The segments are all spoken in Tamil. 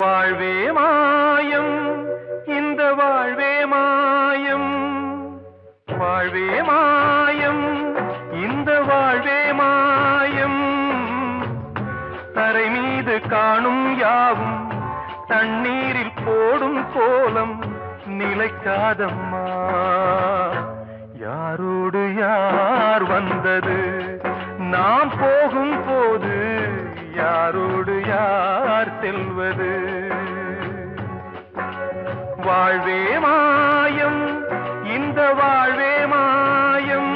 வாழ்வே மாயம், இந்த வாழ்வே மாயம், வாழ்வே மாயம், இந்த வாழ்வே மாயம். தரை மீது காணும் யாவும் தண்ணீரில் போடும் கோலம் நிலைக்காதம்மா. யாரோடு யார் வந்தது நாம் போகும் போது, யாரோடு யார் செல்வது? வாழ்வே மாயம், இந்த வாழ்வே மாயம்.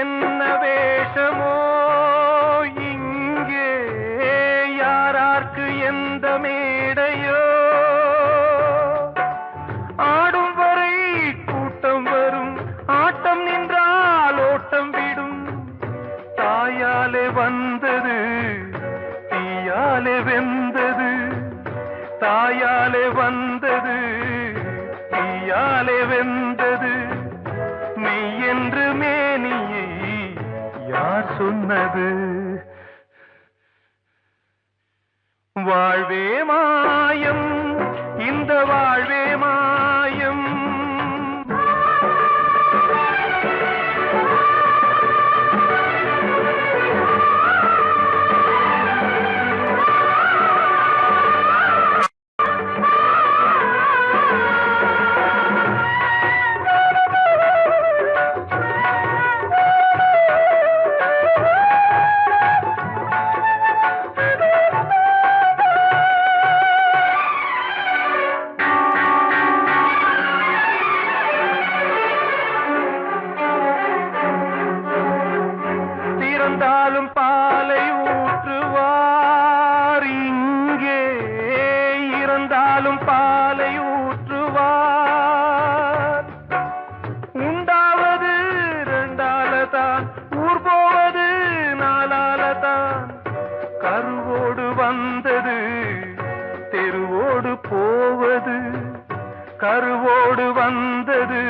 என்ன வேஷமோ இங்கே, யாரார்க்கு எந்த மேடையோ, ஆடும் வரை கூட்டம் வரும், ஆட்டம் நின்றால் ஓட்டம் விடும். தாயாலே வந்தது தீயாலே வெந்தது, தாயாலே வந்தது தீயாலே வெந்தது. மெய் என்று மேனியை யார் சொன்னது? வாழ்வே மாயம், இந்த வாழ்வே மாயம். இறந்தாலும் பாலை ஊற்றுவார் இங்கே, இறந்தாலும் பாலை ஊற்றுவார். உண்டாவது ரெண்டாலதான், ஊர் போவது நாலாலதான். கருவோடு வந்தது தெருவோடு போவது, கருவோடு வந்தது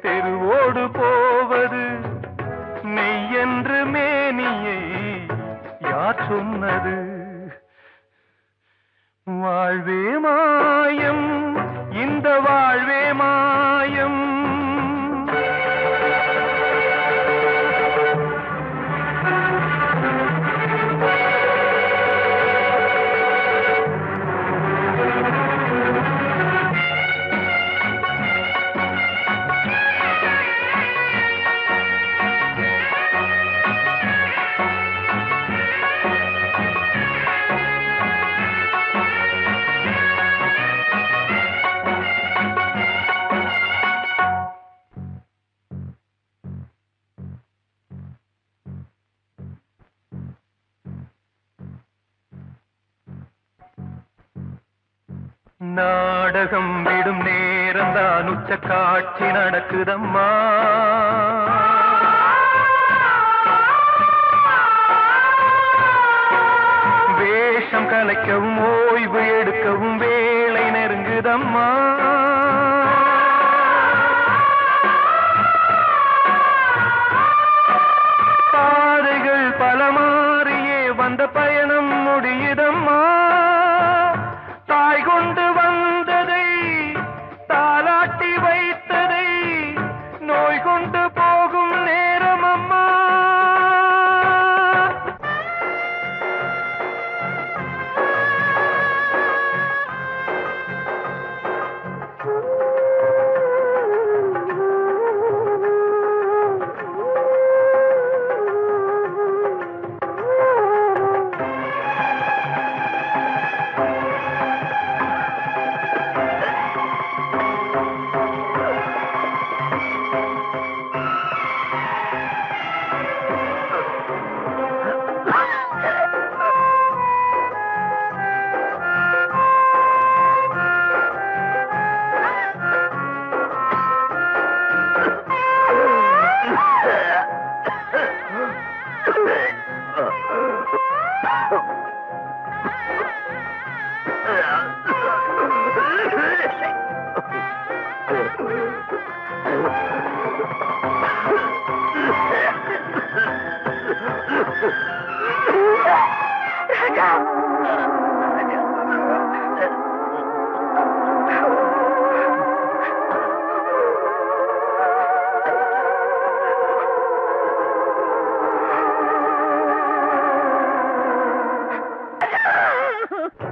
தெருவோடு போவது. மெய் என்று மேனியை யார் சொன்னது? வாழ்வே மாயம், இந்த வாழ்வே மாயம். நாடகம் விடும் நேரம்தான் உச்ச காட்சி நடக்குதம்மா. வேஷம் கலைக்கவும் ஓய்வு எடுக்கவும் வேளை நெருங்குதம்மா. பாதைகள் பல மாறியே வந்த பயணம் முடியுதம்மா. தாய் கொண்டு வந்ததை தாலாட்டி வைத்ததை நோய் கொண்டு போகும் நேரம் அம்மா.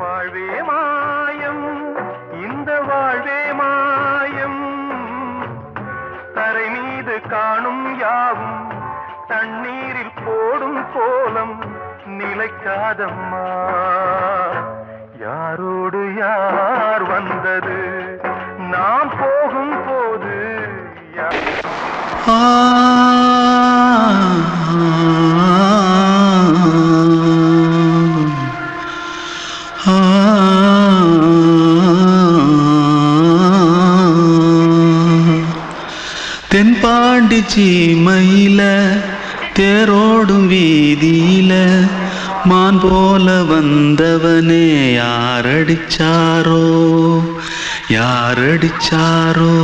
வாழ்வே மாயம், இந்த வாழ்வே மாயம், தரை மீது காணும் யாவும் தண்ணீரில் போடும் கோலம் நிலைக்காதம்மா. யாரோடு யார் வந்தது நாம் போகும் போது தென்பாண்டி சீமையில தேரோடும் வீதியில மான் போல வந்தவனே யாரடிச்சாரோ யாரடிச்சாரோ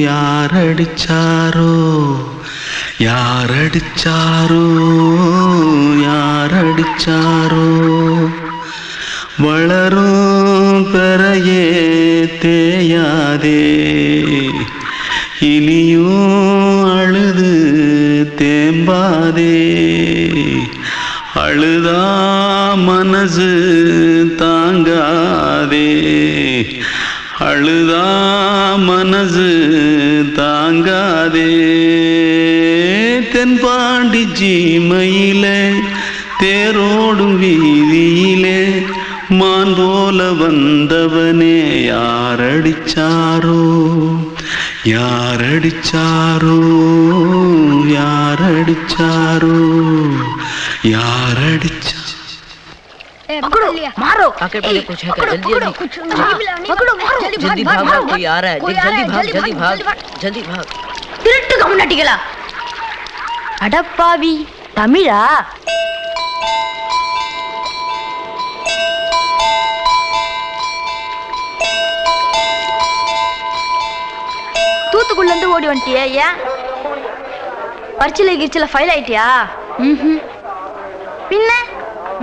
யாரடிச்சாரோ யாரடிச்சாரோ யாரடிச்சாரோ வளரும் பெறையே தேயாதே இனியும் அழுது தேம்பாதே அழுதா மனசு தாங்காதே அழுதா மனசு தாங்காதே தென்பாண்டி சீமையிலே தேரோடும் வீதியிலே மான் போல வந்தவனே யாரடிச்சாரோ யாரடிச்சாரோ யாரடிச்சாரோ यारडिचा पकड़ो मारो आके पहले कुछ है जल्दी जल्दी पकड़ो मारो जल्दी भाग भाग कोई आ रहा है जल्दी भाग जल्दी भाग திருட்டு கம்முனட்டிகளா அடப்பாவி தமிழா தூத்துக்குள்ள இருந்து ஓடி வந்துட்டியா ஏன் பரிச்சையில கிரிச்சல ஃபைல் ஆயிட்டியா பின்ன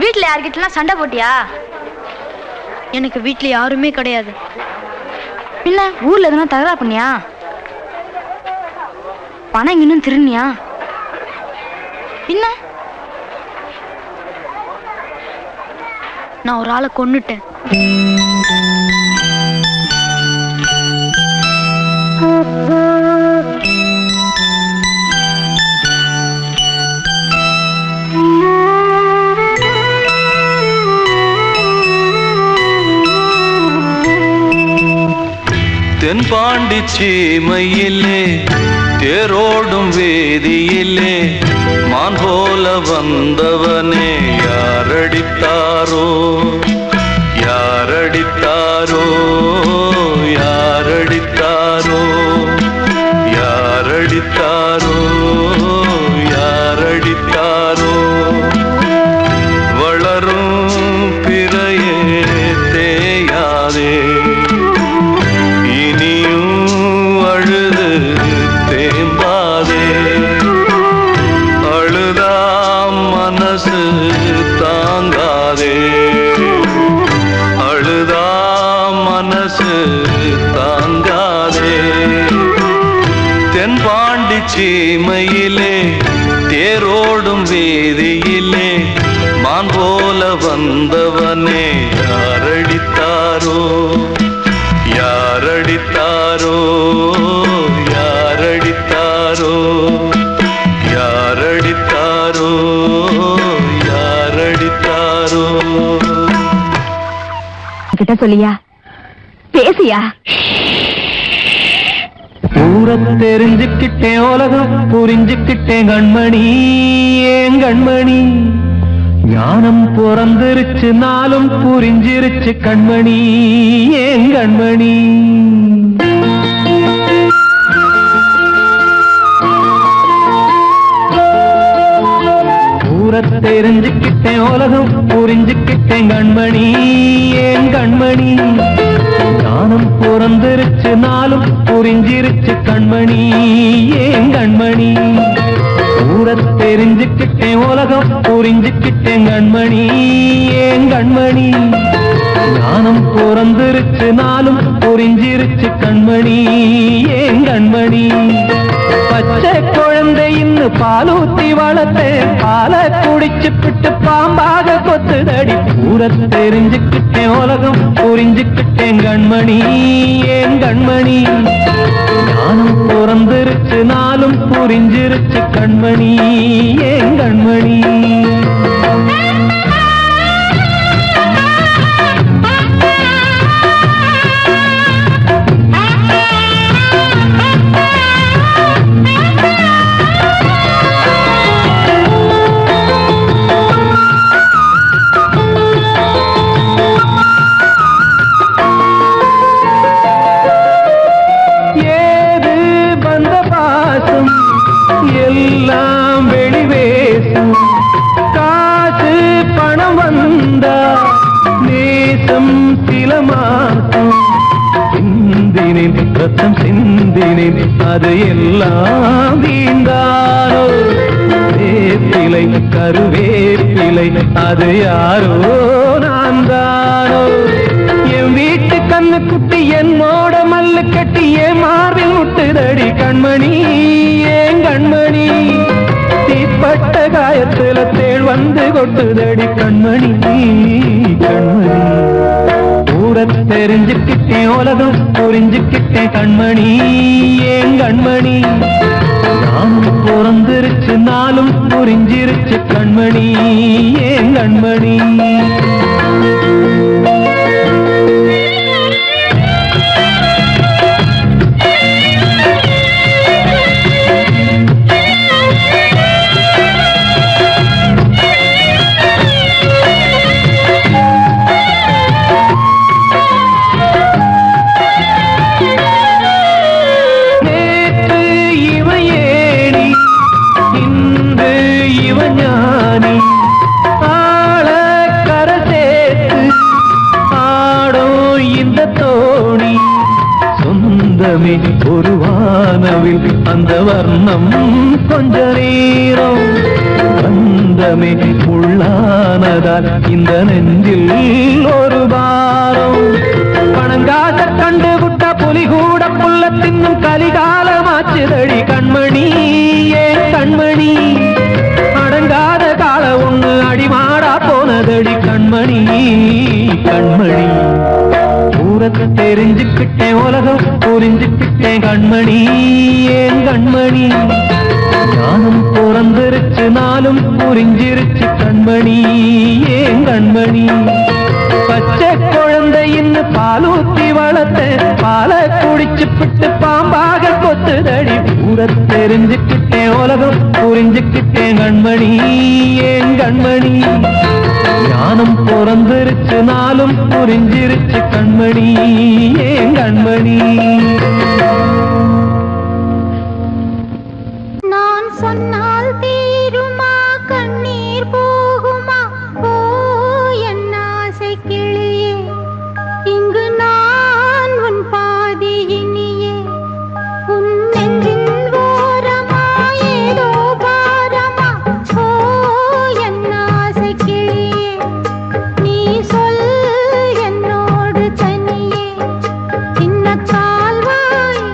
வீட்ல யார்கிட்டலாம் சண்டை போட்டியா எனக்கு வீட்ல யாருமே கிடையாது பின்ன ஊர்ல எதுனா தகராறு பண்ணியா பணம் இன்னும் திருநியா பின்ன நான் ஒரு ஆளை கொன்னுட்டேன் தென்பாண்டி சீமையிலே தேரோடும் வேதியிலே மான் போல வந்தவனே யாரடித்தாரோ யாரடித்தாரோ யாரடித்தாரோ யாரடித்தாரோ யாரடித்தாரோ வளரும் பிறையே தேயாதே தாங்காதே அழுதா மனசு தாங்காதே தென்பாண்டி சீமையிலே தேரோடும் வேதியிலே மான் போல வந்தவனே யாரடித்தாரோ யாரடித்தாரோ யாரடித்தாரோ யாரடித்தாரோ யாரடித்தாரோ கிட்ட சொல்லியா பேசியா ஊரை தெரிஞ்சுக்கிட்டேன் உலகம் புரிஞ்சுக்கிட்டேன் கண்மணி ஏன் கண்மணி ஞானம் பிறந்திருச்சு நாளும் புரிஞ்சிருச்சு கண்மணி ஏன் கண்மணி ஊரை தெரிஞ்சுக்கிட்டேன் உலகம் புரிஞ்சுக்கிட்டேன் கண்மணி ஏன் கண்மணி ஞானம் பிறந்திருச்சு நாளும் புரிஞ்சிருச்சு கண்மணி ஏன் கண்மணி ஊர தெரிஞ்சுக்கிட்டேன் உலகம் புரிஞ்சுக்கிட்டேன் கண்மணி ஏன் கண்மணி ஞானம் பிறந்திருச்சு நாளும் புரிஞ்சிருச்சு கண்மணி ஏன் கண்மணி பச்சை குழந்தை இன்னும் பாலூத்தி வளர்த்தேன் பாலை குடிச்சு பிட்டு பாம்பாக கொத்துதடி ஊர தெரிஞ்சுக்கிட்டேன் உலகம் புரிஞ்சுக்கிட்டேன் கண்மணி ஏன் கண்மணி ஞானம் பிறந்திருச்சு நாளும் புரிஞ்சிருச்சு கண்மணி ஏன் கண்மணி எல்லாம் வெளிவேசும் காசு பணம் வந்தா நேசம் சில மாசம் சிந்தினேன் ரத்தம் சிந்தினேன் அது எல்லாம் வீண்டாரோ வேப்பிலை கருவேப்பிலை அது யாரோ நான் தானோ என் வீட்டு கண்ணு குட்டி என்னோட மல்லு கட்டி என் மார்பில் முட்டுதடி கண்மணி ஏன் கண்மணி தீப்பட்ட காயத்துல தேள் வந்து கொட்டுதடி கண்மணி கண்மணி ஊர தெரிஞ்சுக்கிட்டேன் உலகம் புரிஞ்சுக்கிட்டேன் கண்மணி ஏன் கண்மணி நானும் பிறந்திருச்சு நாளும் புரிஞ்சிருச்சு கண்மணி ஏன் கண்மணி ஒரு வானவில் அந்த வர்ணம் கொஞ்ச நேரம் பந்தமே உள்ளானதால் இந்த நெஞ்சில் ஒரு பாரம் பணங்காச கண்டு விட்ட புலி கூட புல்ல தின்னும் கலிகாலமாச்சுதடி கண்மணி ஏன் கண்மணி அடங்காத கால ஒண்ணு அடிமாடா போனதடி கண்மணி கண்மணி ஊரத்தை தெரிஞ்சுக்கிட்டேன் உலகம் புரிஞ்சுக்கிட்டேன் கண்மணி ஏன் கண்மணி ஞானம் பிறந்திருச்சு நாளும் புரிஞ்சிருச்சு கண்மணி ஏன் கண்மணி பச்சை குழந்தை இன்னும் பாலூத்தி வளர்த்தேன் பாலை குடிச்சு பிட்டு பாம்பாக கொத்துதடி ஊர தெரிஞ்சுக்கிட்டேன் உலகம் புரிஞ்சுக்கிட்டேன் கண்மணி ஏன் கண்மணி ஞானம் பிறந்திருச்சு நாளும் புரிஞ்சிருச்சு கண்மணி ஏன் கண்மணி நான் சொன்னால் தீருமா கண்ணீர் போகுமா ஓ என் ஆசை கிளியே இங்கு நான் உன் பாதி இனியே உன் நெஞ்சின் ஓரமா ஏதோ பாரமா ஓ என் ஆசை கிளியே நீ சொல் என்னோடு தனியே சின்ன கால்வாய்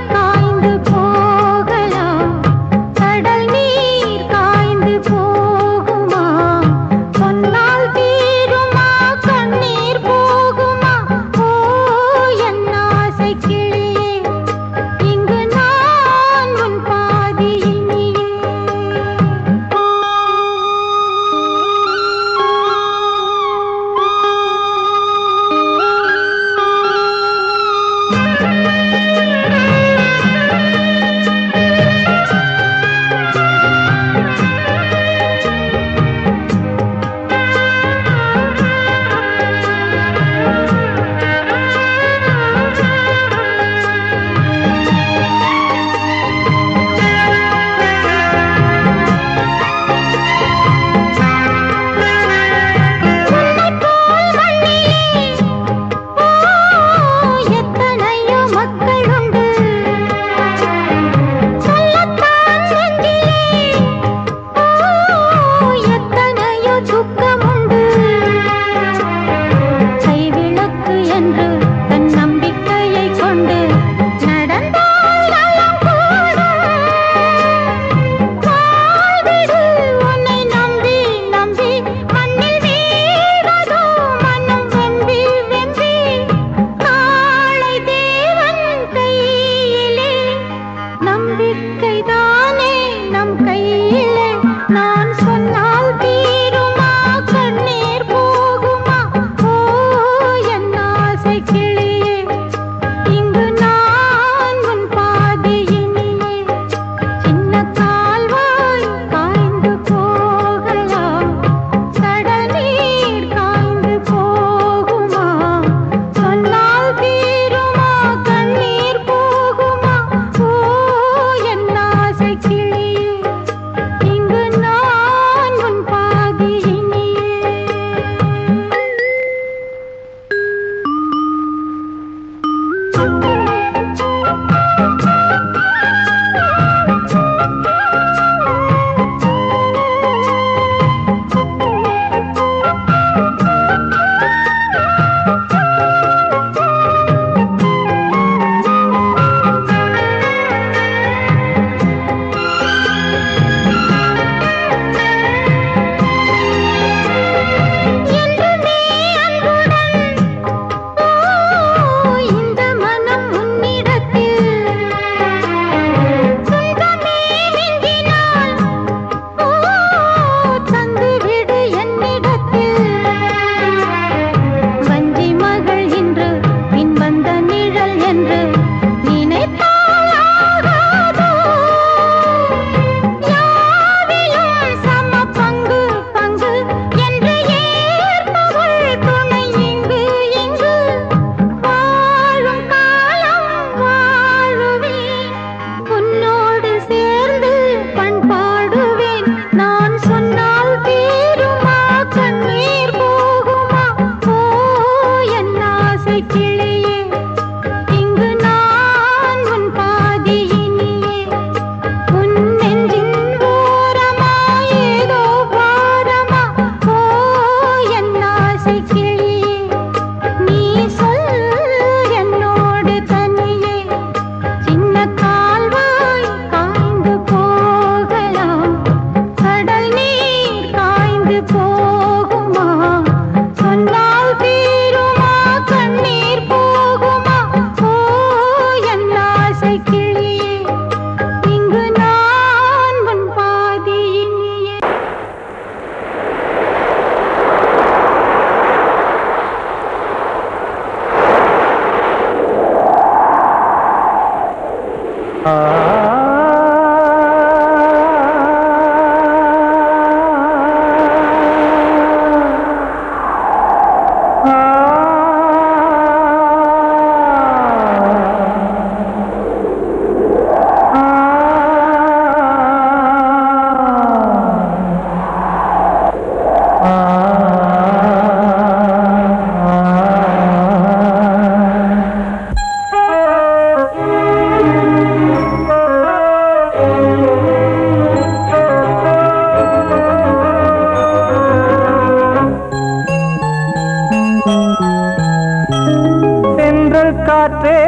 காற்றே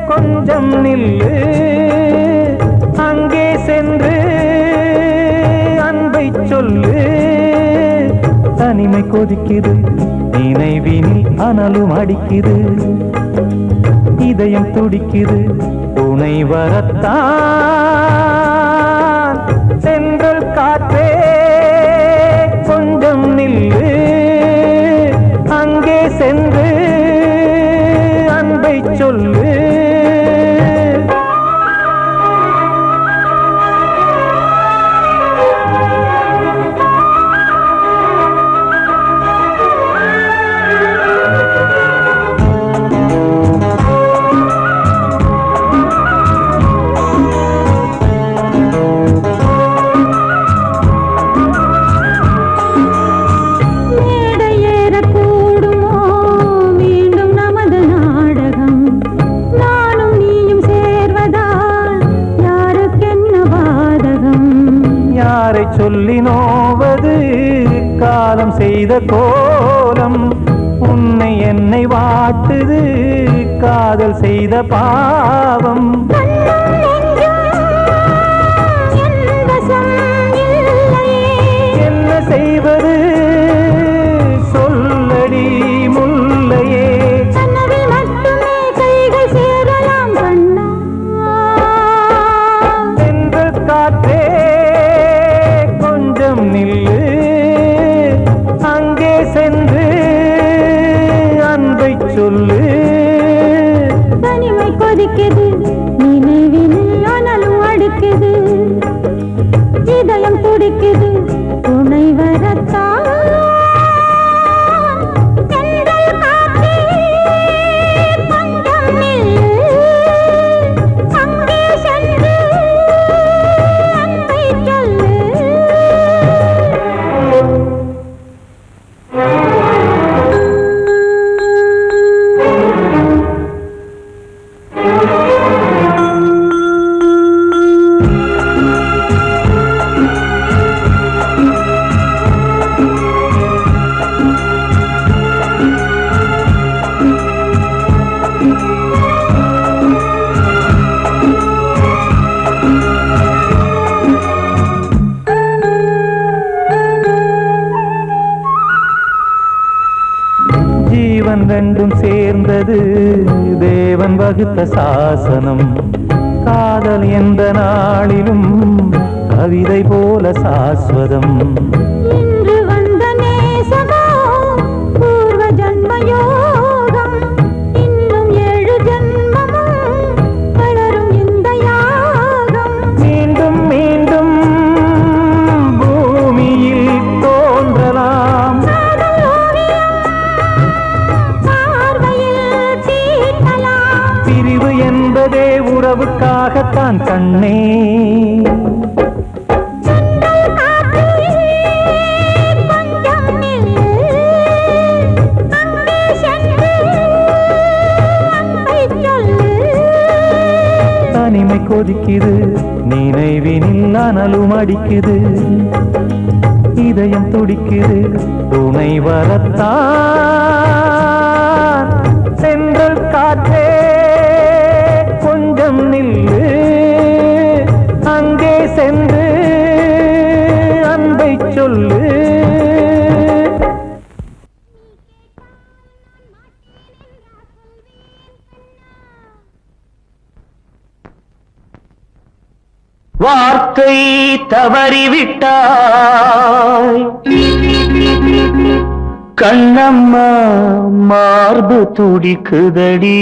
கொஞ்சம் நில்லு, அங்கே சென்று அன்பை சொல்லு. தனிமை கொதிக்குது, நினைவினில் அனலும் அடிக்குது, இதயம் துடிக்குது, துணை வரத்தான். சென்றல் காற்றே கொஞ்சம் நில்லு, அங்கே சென்று அன்பை சொல்லு. சொல்லி நோவது காலம் செய்த கோலம், உன்னை என்னை வாட்டுது காதல் செய்த பாவம். என்ன செய்வது சொல்லடி முல்லையே, சென்று காற்றே நில்லு, அங்கே சென்று அன்பை சொல்லு. தனிமை கொதிக்குது, நினைவினில் அனலும் அடிக்குது, இதயம் துடிக்குது, துணை வரத்தான். ஜீவன் ரெண்டும் சேர்ந்தது தேவன் வகுத்த சாசனம், காதல் எந்த நாளிலும் கவிதை போல சாஸ்வதம். இன்று வந்த நேசமோ பூர்வ ஜன்ம யோகம், இன்னும் 7 ஜன்மமும் வளரும் இந்த யாகம். மீண்டும் மீண்டும் பூமியில் தோன்றலாம், பிரிவு என்பதே உறவுக்காகத்தான் கண்ணே. தனிமை கொதிக்குது, நினைவினில் அனலும் அடிக்குது, இதயம் துடிக்குது, துணை வரத்தான். சென்றல் காற்றே கொஞ்சம் நில்லு, அங்கே சென்று அன்பை சொல்லு. வார்த்தை தவறிவிட்டாய் கண்ணம்மா, மார்பு துடிக்குதடி,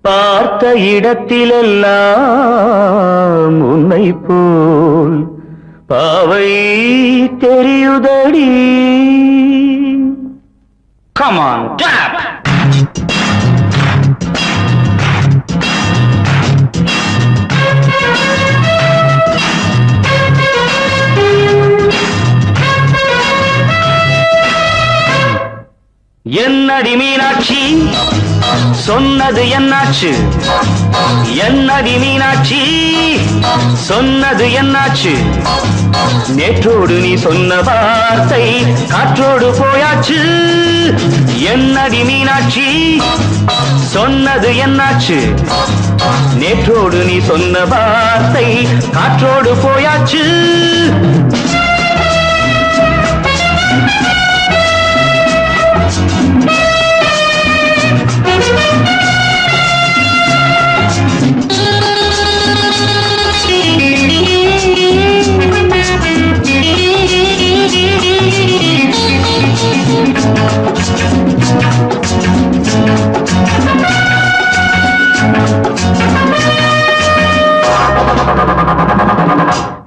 பார்த்த இடத்திலெல்லாம் உன்னை போல் பாவை தெரியுதடி. Come on, clap! என்னடி மீனாட்சி சொன்னது என்னாச்சு? என்னடி மீனாட்சி சொன்னது என்னாச்சு? நேற்றோடு நீ சொன்ன வார்த்தை காற்றோடு போயாச்சு. என்னடி மீனாட்சி சொன்னது என்னாச்சு? நேற்றோடு நீ சொன்ன வார்த்தை காற்றோடு போயாச்சு.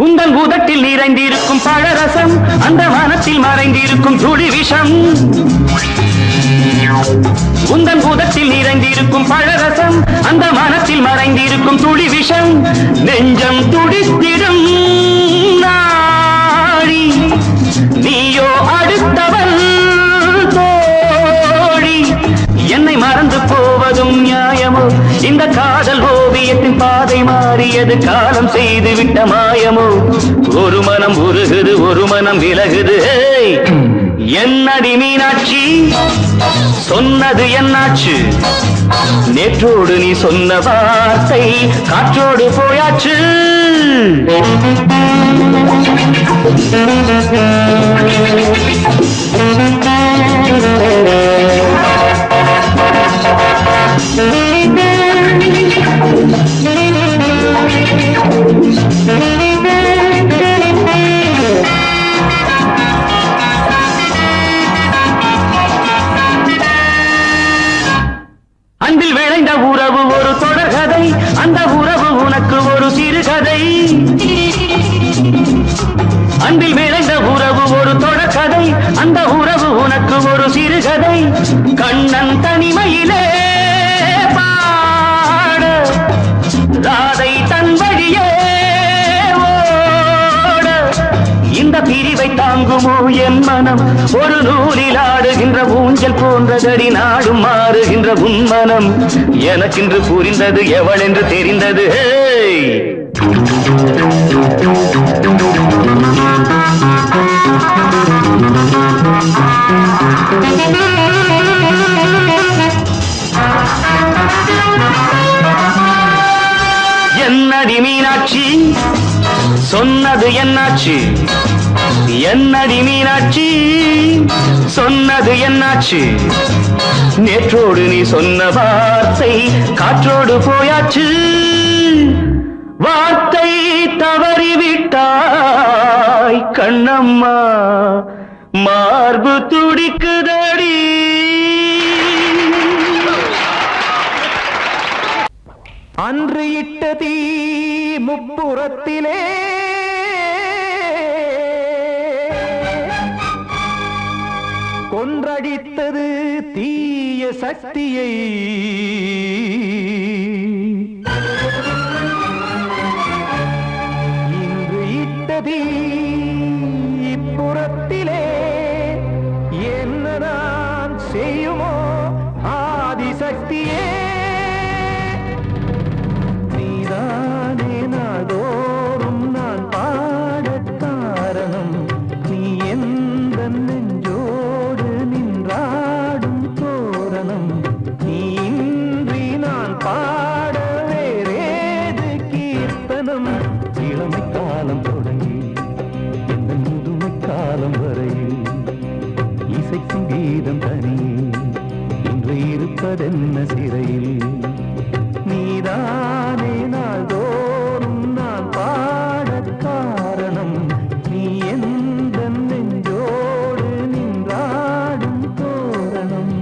உந்தன் உதட்டில் நிறைந்திருக்கும் பழரசம், அந்த மனத்தில் மறைந்திருக்கும் துளி விஷம். உந்தன் உதட்டில் நிறைந்திருக்கும் பழரசம், அந்த மனத்தில் மறைந்திருக்கும் துளி விஷம். நெஞ்சம் துடித்திடும் நாடி, நீயோ அடுத்தவன் தோழி. என்னை மறந்து போவதும் நியாயமோ? இந்த காதல் ஓவியத்தின் பாதை மாறியது, காலம் செய்து விட்ட மாயமோ? ஒரு மனம் உருகுது, ஒரு மனம் விலகுது. என்னடி மீனாட்சி சொன்னது என்னாச்சு? நேற்றோடு நீ சொன்ன வார்த்தை காற்றோடு போயாச்சு. அன்பில் விளைந்த உறவு ஒரு தொடர்கதை, அந்த உறவு உனக்கு ஒரு சிறுகதை. அன்பில் விளைந்த உறவு ஒரு தொடர்கதை, அந்த உறவு உனக்கு ஒரு சிறுகதை. கண்ணன் தனிமையிலே பாட, ராதை தன் வழியே ஓட. இந்த பிரிவை தாங்குமோ என் மனம்? ஒரு நூலில் ஆடுகின்ற ஊஞ்சல் போன்றதடி, நாடும் மாறுகின்ற உன்மனம். எனக்கென்று புரிந்தது எவள் என்று தெரிந்தது. என்னடி மீனாட்சி சொன்னது என்னாச்சு? என்னடி மீனாட்சி சொன்னது என்னாச்சு? நேற்றோடு நீ சொன்ன வார்த்தை காற்றோடு போயாச்சு. வார்த்தை தவறிவிட்டாய் கண்ணம்மா, மார்பு துடிக்குதடி. அன்று இட்ட தீ முப்புறத்திலே கொன்றடித்தது தீய சக்தியை. இன்று இட்ட தீ இப்புறத்திலே என்னதான் செய்யுமோ ஆதிசக்தியே. நீதானே நாள்தோறும் நான் பாடக் காரணம், நீ எந்த நெஞ்சோடு நின்றாடும் தோரணம். நீ இன்றி நான் பாட வேறேது கீர்த்தனம்? இளமை காலம் தொடங்கி எந்த முதுமை காலம் வரையில் இசைக்கும் கீதம் தனியே இன்று இருப்பதென்ன சிறையில். நீதானே நாள்தோறும் நான் பாடக் காரணம், நீ எந்த நெஞ்சோடு நின்றாடும் தோரணம்.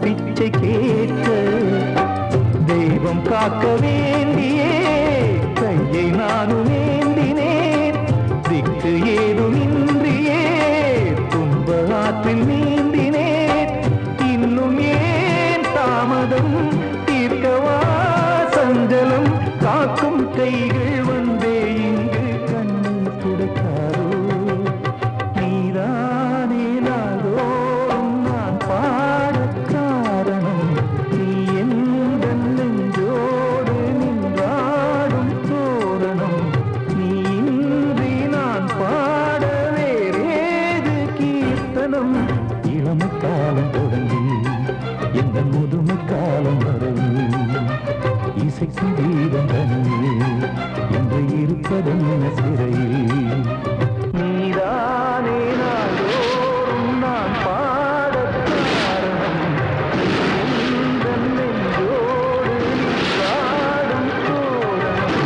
பிச்சை கேட்க தெய்வம் காக்க வேண்டியே கையை நானும் ஏந்தினேன் திக்கு ஏதுமின்றியே துன்ப ஆற்றில் நீந்தினேன் இன்னும் ஏன் தாமதம் தீர்க்கவா சஞ்சலம் காக்கும் கைகள் வந்தே இங்கு கண்ணீர் துடைக்காரோ நீதானே நாளோறும் நான் பாடக் காரணம் நீ எந்த நெஞ்சோடு நின்றாடும் தோரணம் நீ இன்றி நான் பாட வேறேது கீர்த்தனம் இளமை காலம் தொடங்கி எந்த முதுமை காலம் வரையில் இசைக்கு வீரம் தனியே என்று இருப்பதென்ன சிறையில் நீதானே நாளோறும் நான் பாடக் காரணம் எந்த நெஞ்சோடு நின்றாடும் தோரணம்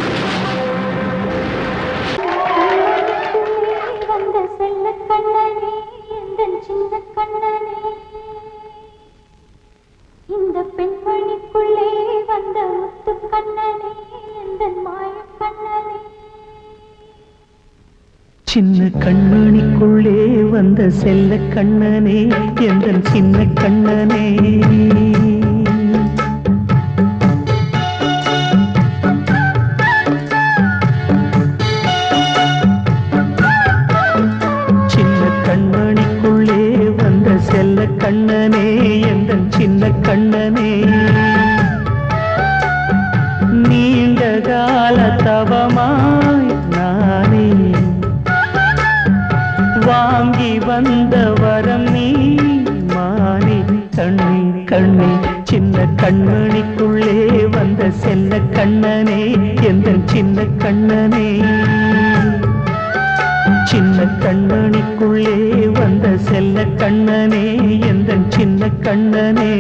வந்த செல்ல கண்ணனே எந்தன் சின்ன கண்ணனே இந்த பெண்மணிக்குள்ளே வந்த முத்து கண்ணனே எந்தன் மாய கண்ணனே சின்ன கண்மணிக்குள்ளே வந்த செல்ல கண்ணனே எந்தன் சின்ன கண்ணனே சின்ன கண்மணிக்குள்ளே வந்த செல்ல கண்ணனே எந்தன் சின்ன கண்ணனே நீண்ட கால தவமாய் நானே வாங்கி வந்த வரம் நீ மானே கண்ணே கண்ணே சின்ன கண்மணிக்குள்ளே வந்த செல்ல கண்ணனே எந்தன் சின்ன கண்ணனே சின்ன கண்மணிக்குள்ளே வந்த செல்ல கண்ணனே எந்தன் சின்ன கண்ணனே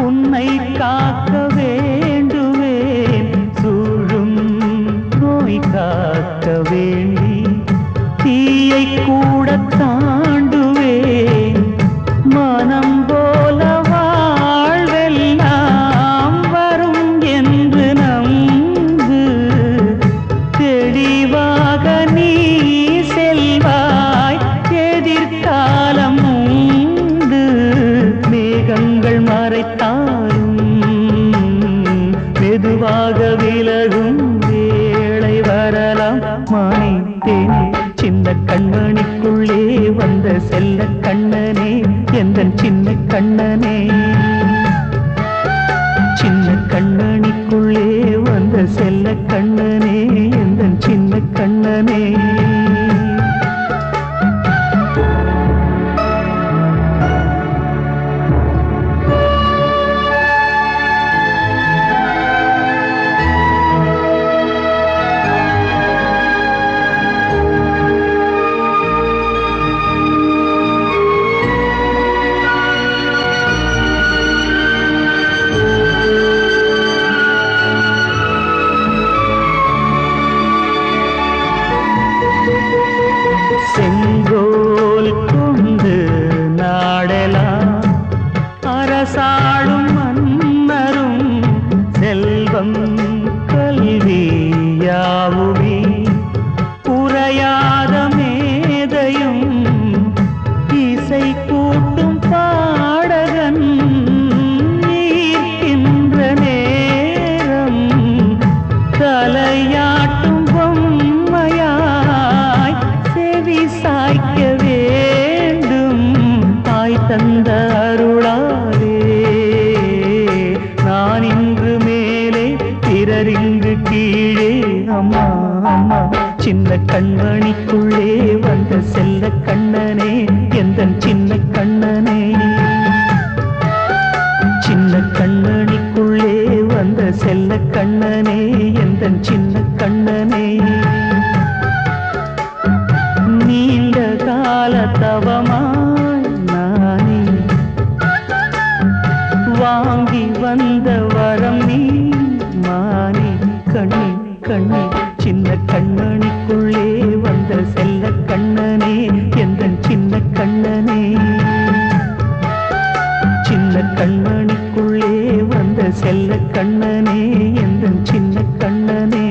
உன்னை காக்க வேண்டுவேன் சூழும் நோய் காக்க வேண்டி தீயை கூட தாண்டுவேன் மனம் போல வாழ்வெல்லாம் வரும் என்று நம்பு தெளிவாக நீ செல்வாய் எதிர்காலம் மேகங்கள் மறைத்தாலும் மெதுவாக விலகும் வேளை வரலாம் மானித்தேனே சின்ன கண்மணிக்குள்ளே வந்த செல்ல கண்ணனே எந்தன் சின்ன கண்ணனே சின்ன கண்மணிக்குள்ளே வந்த செல்ல கண்ணனே எந்தன் சின்ன கண்ணனே செங்கோல் கொண்டு நாடலாம் அரசாளும் மன்னரும் செல்வம் கல்வியாவுமே குறையாத மேதையும் இசை கூட்டும் பாடகன் ஈர்க்கின்ற நேரம் தலையாட்டும் பொம்மையாய் செவி சாய்க்க வேண்டும் தாய் தந்த அருளாலே நான் இன்று மேலே பிறரிங்கு கீழே அம்மா அம்மா சின்ன கண்மணிக்குள்ளே வந்த செல்ல கண்ணனே எந்தன் சின்ன கண்ணனே செல்ல கண்ணனே எந்தன் சின்ன கண்ணனே நீண்ட கால தவமாய் நானே வாங்கி வந்த வரம் நீ மானே கண்ணே கண்ணே சின்ன கண்ணனுக்குள்ளே வந்த செல்ல கண்ணனே எந்தன் சின்ன கண்ணனே சின்ன கண்ணனுக்குள்ளே வந்த செல்ல கண்ணனே எந்தன் சின்ன கண்ணனே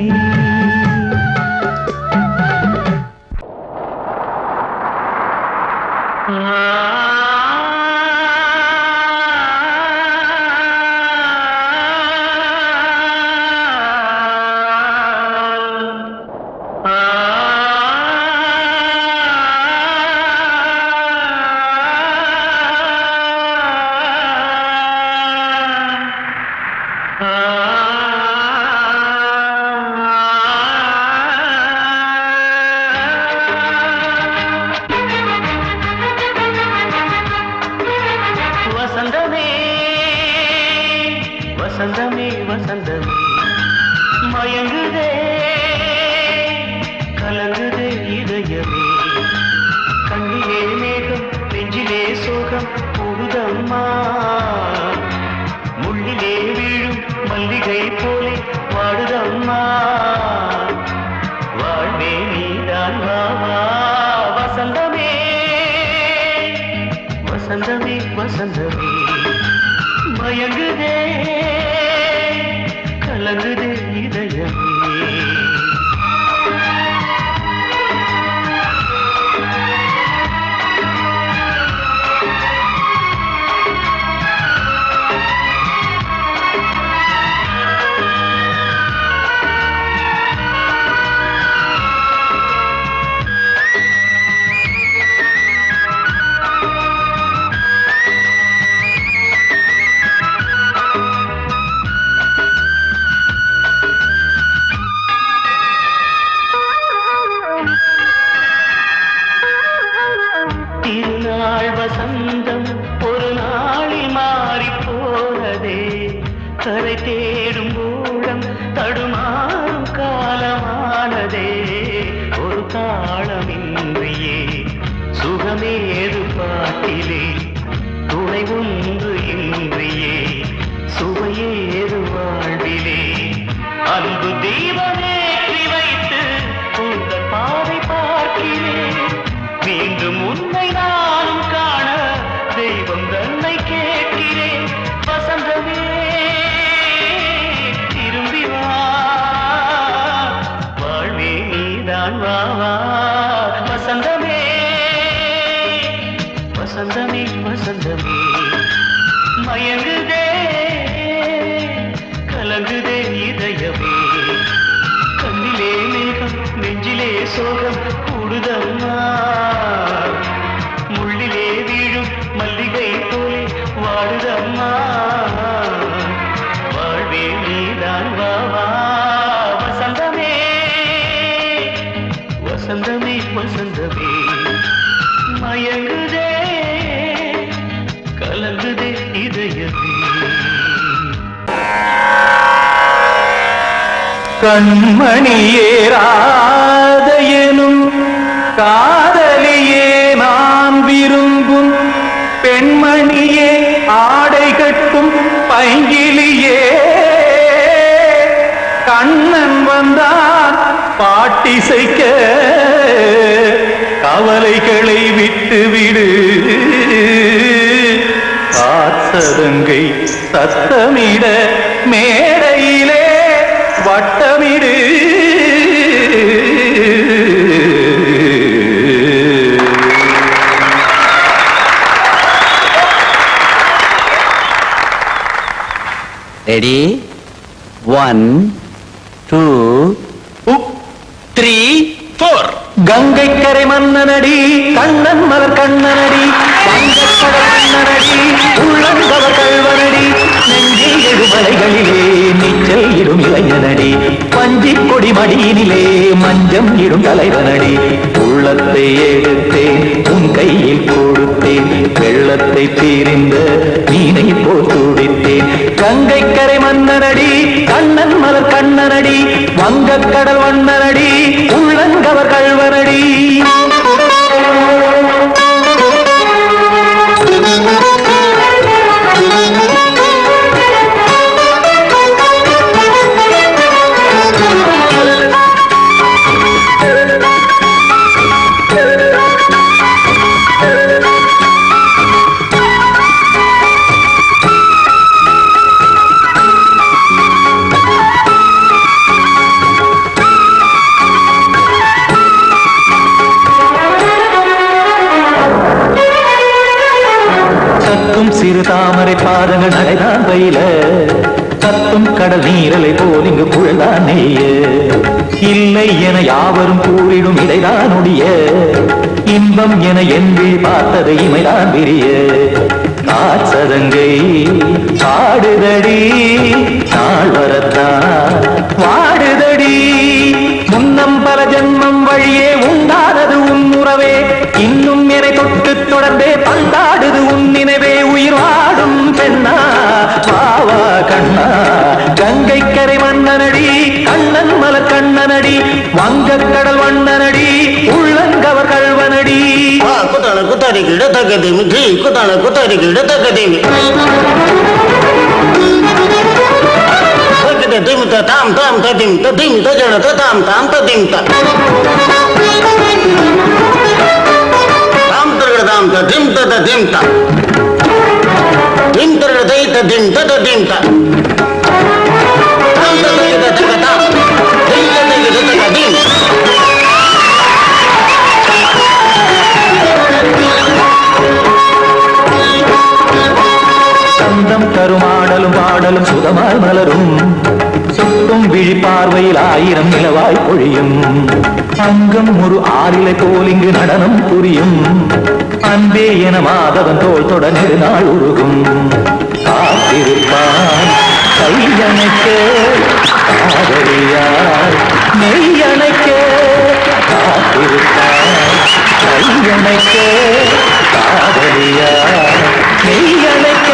வசந்தமே வசந்தமே வசந்தமே மயங்குதே கலங்குதே இதயமே கண்ணிலே மேகம் நெஞ்சிலே சோகம் கூடுதம்மா முள்ளிலே வீழும் மல்லிகை போலே வாடுதம்மா வாழ்வே நீதான் வாவா வசந்தமே வசந்தமே வசந்தமே மயங்குதே கலங்குதே இதயமே திருநாள் வசந்தம் ஒரு நாளில் மாறி போனதே கரை தேடும் ஊழம் தடுமாறும் காலமானதே ஒரு தாளமின்றியே சுகமேது பாட்டிலே துணை ஒன்று இன்றியே சுவையேது வாழ்விலே அன்பு தீபமேற்றி வைத்து உங்கள் பாதை பார்க்கிறேன் மீண்டும் உன்னை நானும் காண தெய்வம் தன்னை கேட்கிறேன் வசந்தமே திரும்பி வா வாழ்வே நீதான் வா வசந்தமே வசந்தமே வசந்தமே மயங்குதே கலங்குதே இதயமே கண்ணிலே மேகம் நெஞ்சிலே சோகம் கூடுதம்மா முள்ளிலே வீழும் மல்லிகை போலே வாடுதம்மா வாழ்வே நீதான் வாவா வசந்தமே வசந்தமே வசந்தமே மயங்குதே கலங்குதே இதயமே கண்மணியேராத எனும் காதலியே நான் விரும்பும் பெண்மணியே ஆடை கட்டும் பைங்கிலியே கண்ணன் வந்தான் பாட்டிசைக்க கவலைகளை விட்டுவிடு காசதங்கை சத்தமிட மேடையிலே வட்டமிடு ரெடி 1 2 3 4 கங்கை கரை மன்னனடி கண்ணன் மலர் கண்ணனடி கங்கக்கடல் மன்னனடி உள்ளங்கவர் கல்வனடி நெஞ்சில் எழுமலைகளிலே நீச்சல் இடும் இளைஞனடி பஞ்சிக் கொடி மடியினிலே மஞ்சம் இடும் தலைவனடி உள்ளத்தை எடுத்தேன் உன் கையில் கொடுத்தேன் வெள்ளத்தை தீரிந்த மீனை போல் துடித்தேன் கங்கை கரை மன்னனடி கண்ணன் மலர் கண்ணனடி வங்கக் கடல் வண்ணனடி உள்ளங்கவர் கள்வனடி சிறு தாமரை பாதங்கள் நடைதான் பயில கத்தும் கடல் நீரலை போல் இங்கு புழல்தான் நெய்ய இல்லை என யாவரும் கூறிடும் இடைதான் ஒடிய இன்பம் என என்று பார்த்தது இமைதான் விரிய காச்சதங்கை பாடுதடி நாள் வரத்தான் வாடுதடி முன்னம் பல ஜென்மம் வழியே உண்டானது உன் உறவே இன்னும் என்னை தொட்டு தொடர்ந்தே பந்தாடுது உன் நினைவே உயிர் வாடும் பெண்ணா பாவா கண்ணா கங்கை கரை மன்னனடி கண்ணன் மலர் கண்ணனடி வங்கக் கடல் வண்ணனடி உள்ளங்கவர் கள்வனடி குத்தான குத்தாரி கிட தக்கதேமி ஜி குத்தான குத்தாரி கிட தக்கதேமி திம் தாம் தாம் ததிம் ததிம் தஜன தாம் தாம் ததிம் தாம் தாம் ததிம் ததிம் தாம் திம் ததை ததிம் ததிம் தாம் தாம் ததை ததகதாம் திம் ததை ததகதிம் சந்தம் தருமாடலும் பாடலும் சுகமாய் மலரும் சுட்டும் விழி பார்வையில் ஆயிரம் நிலவாய் பொழியும் அங்கம் ஒரு ஆறிலை போல் இங்கு நடனம் புரியும் அன்பே என மாதவன் தோள் தொட நெடுநாள் உருகும் காத்திருப்பான் கையணைக்க காதலியார் நெய்யணைக்க காத்திருப்பான் கையணைக்க காதலியார் நெய்யணைக்க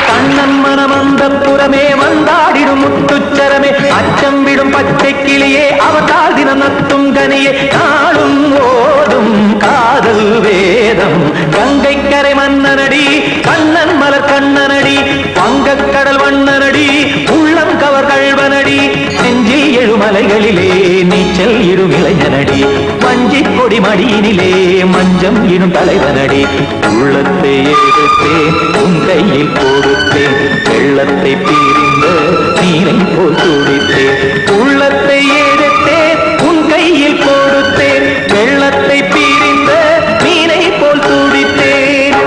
கண்ணன் மனம் அந்த புறமே வந்தாடிடும் முத்துச்சரமே அச்சம் விடும் பச்சை கிளியே அவதால் தினம் நத்தும் கனியே நாளும் ஓடும் காதல் வேதம் கங்கை கரை மன்னனடி கண்ணன் மலர் கண்ணனடி வங்கக் கடல் வண்ணனடி உள்ளம் கவர் கள்வனடி நெஞ்சில் எழுமலைகளிலே நீச்சல் இடும் இளைஞனடி வஞ்சிக் கொடி மடியினிலே மஞ்சம் இடும் தலைவனடி உள்ளத்தை எடுத்தேன் உன் கையில் கொடுத்தேன் வெள்ளத்தை பீரிந்த நீரை போல் துடித்தேன் உள்ளத்தை எடுத்தேன் உன் கையில் கொடுத்தேன் வெள்ளத்தை பீரிந்த நீரை போல் துடித்தேன்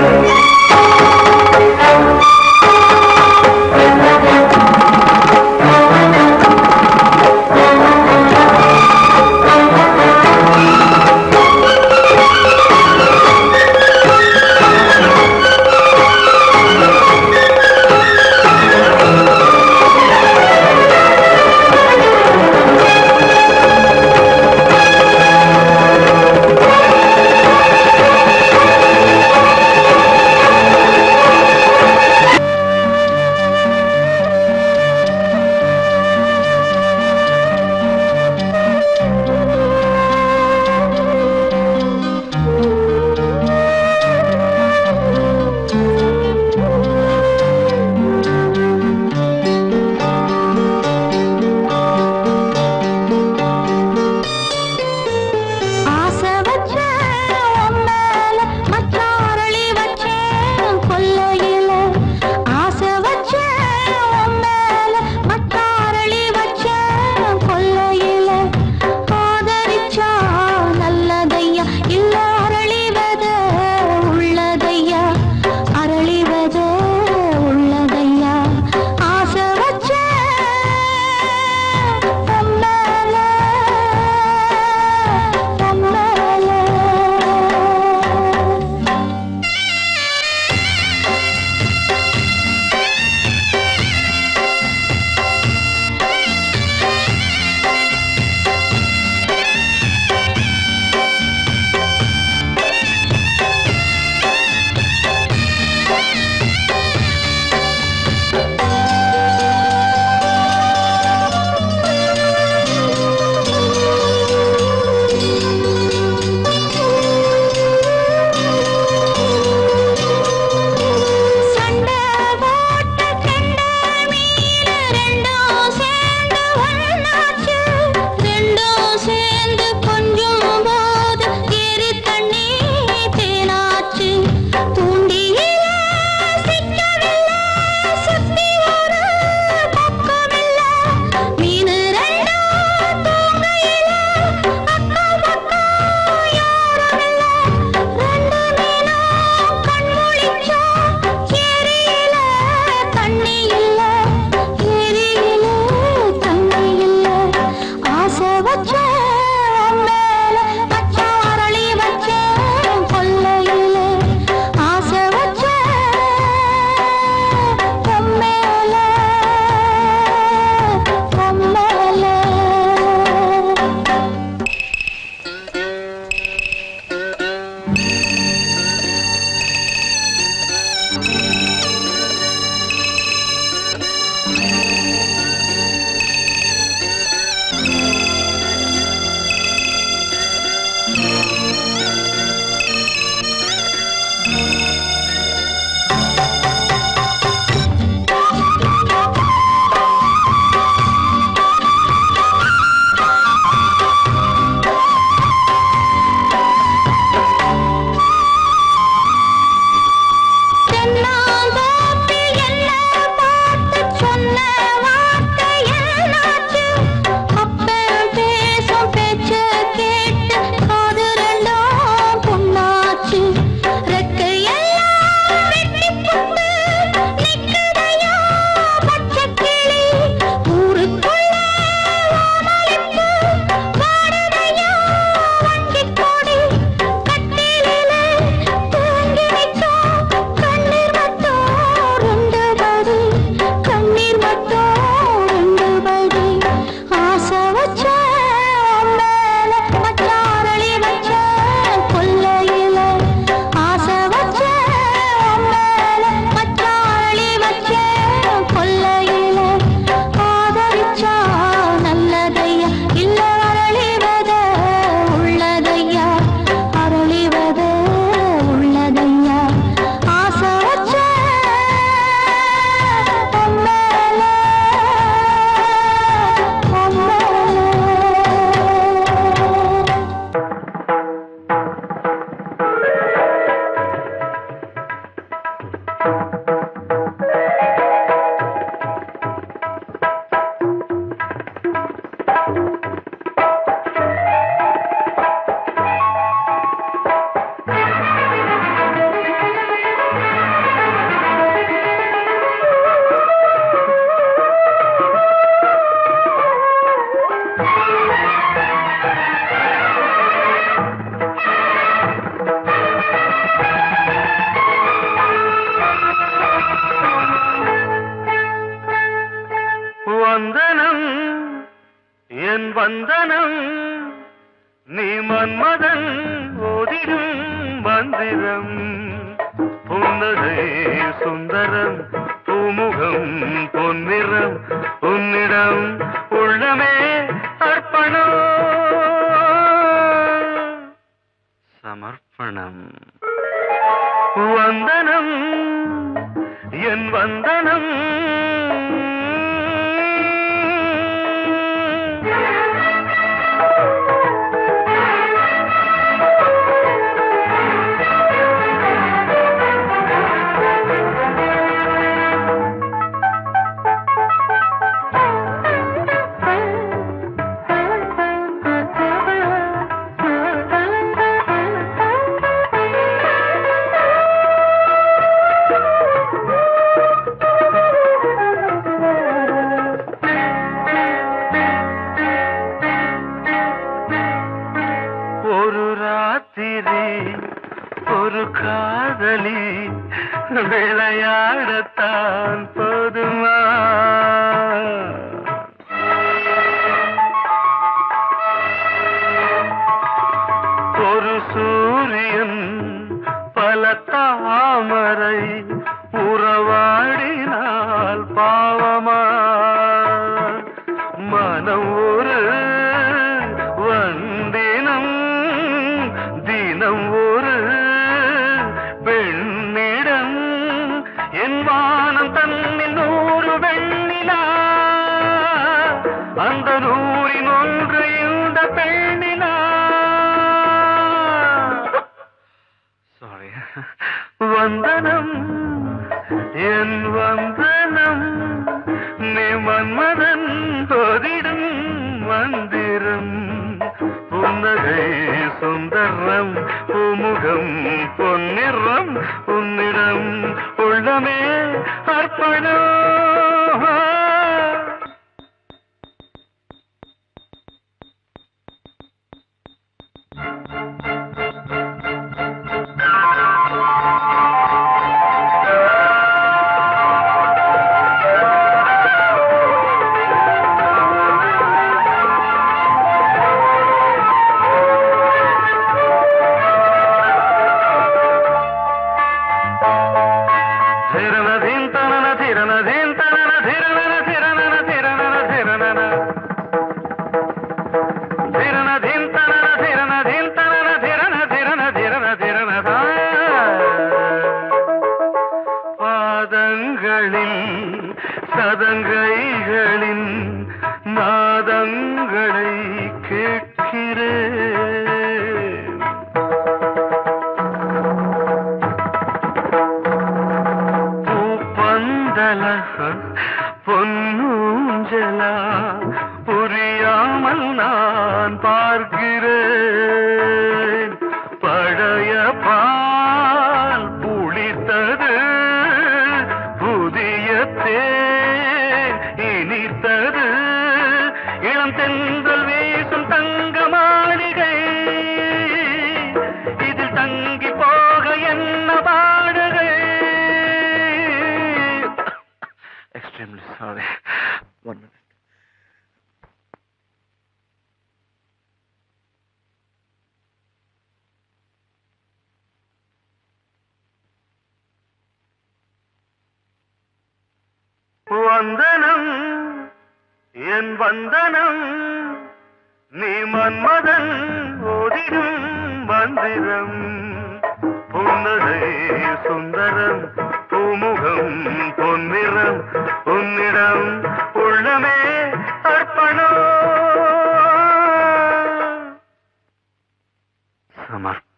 வந்தனம் என் வந்தனம் நீ மன்மதன் ஓதிடும் மந்திரம் புன்னகை சுந்தரம் பூமுகம் பொன்னிறம் உன்னிடம் உள்ளமே அர்ப்பணம் சமர்ப்பணம் வந்தனம் என் வந்தனம் ஒரு காதலி விளையாடத்தான் போதுமா ஒரு சூரியன் பல தாமரை உறவாடினால் பாவமா மனம் ஒரு வந்தினம் தினம் ஒரு பெண்ணிடம் என் வானம் தன்னில் 100 வெண்ணிலா அந்த 100இன் ஒன்று இந்த பெண்ணிலா சாரி வந்தனம் என் வந்தனம் நீ மன்மதன் ஓதிடும் மந்திரம் புன்னகை சுந்தரம் பூமுகம் பொன்னிறம் உன்னிடம் உள்ளமே அர்ப்பணம் பார்க்கிறேன். பழைய பால் புளித்தது, புதிய தேன் இனித்தது. இளம் தென்றல் வீசும் தங்க மாளிகை, இதில் தங்கி போக என்ன பாடுகை. Extremely sorry. 1 minute. வந்தனம் என் வந்தனம், நீ மன்மதன் ஓதிடும் மந்திரம். புன்னகை சுந்தரம், பூமுகம் பொன்னிறம், உன்னிடம் உள்ளமே அர்ப்பணம். சமர்ப்பணம்.